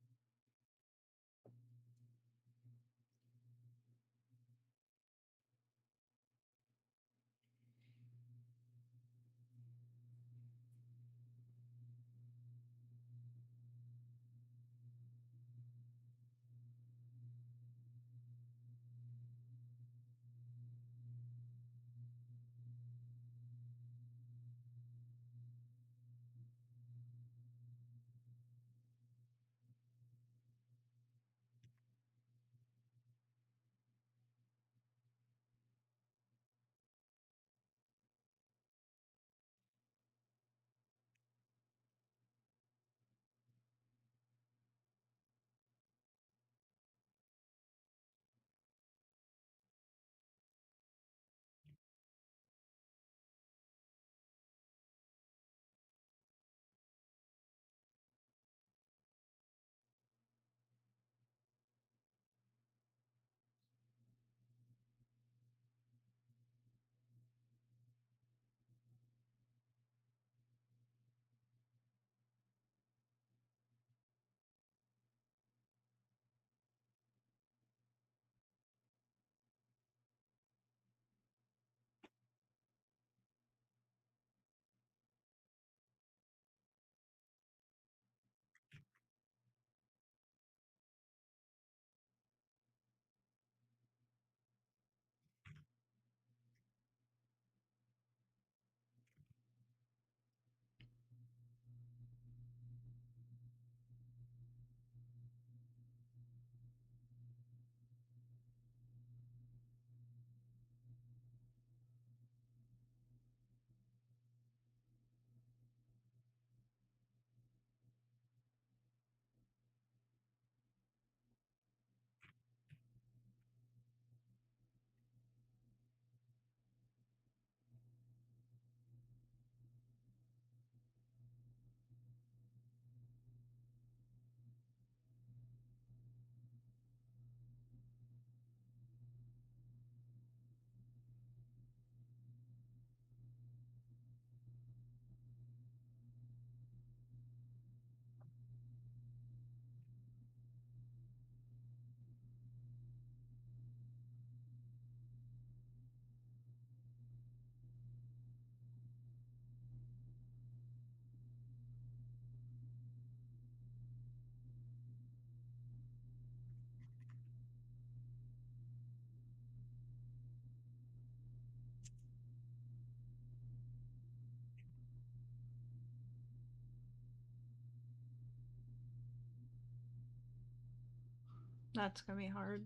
That's gonna be hard.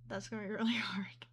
That's gonna be really hard.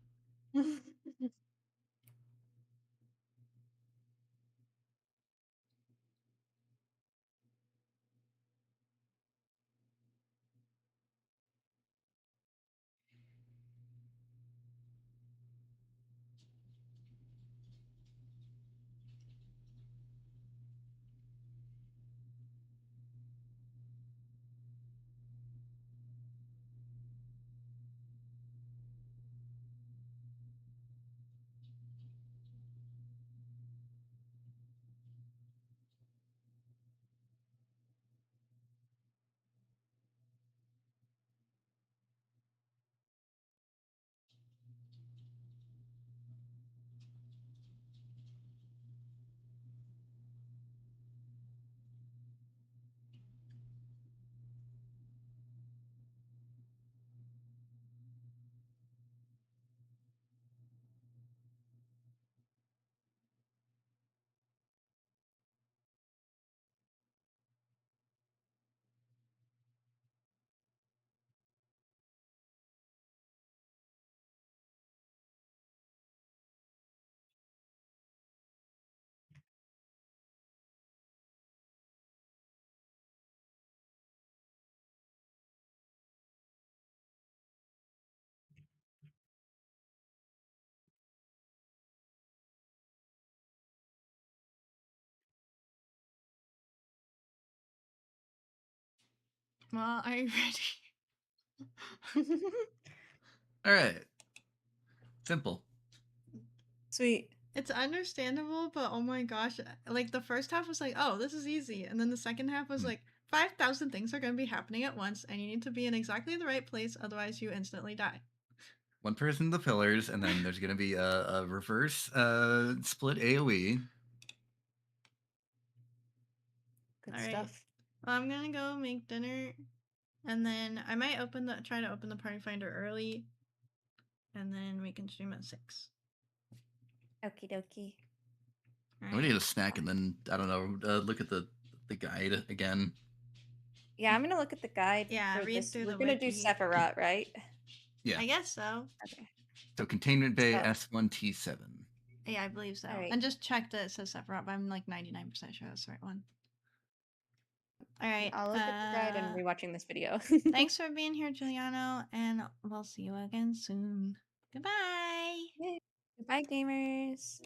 Well, are you ready? All right. Simple. Sweet. It's understandable, but oh my gosh, like the first half was like, oh, this is easy, and then the second half was like 5,000 things are going to be happening at once, and you need to be in exactly the right place, otherwise you instantly die. One person in the pillars, and then there's gonna be a reverse split AOE. Good All right. stuff. Well, I'm gonna go make dinner, and then I might try to open the party finder early, and then we can stream at 6. Okie dokie. All We right. need a snack, and then I don't know. Look at the guide again. Yeah, I'm gonna look at the guide Yeah, for read this. through We're the gonna do wiki. Sephiroth, right? Yeah. I guess so. Okay. So containment bay So- S1T7. Yeah, I believe so. All right. And just check that it says Sephiroth, but I'm like 99% sure that's the right one. All right. I'll look at the guide and rewatching this video. Thanks for being here, Giuliano, and we'll see you again soon. Goodbye. Yay. Goodbye, gamers.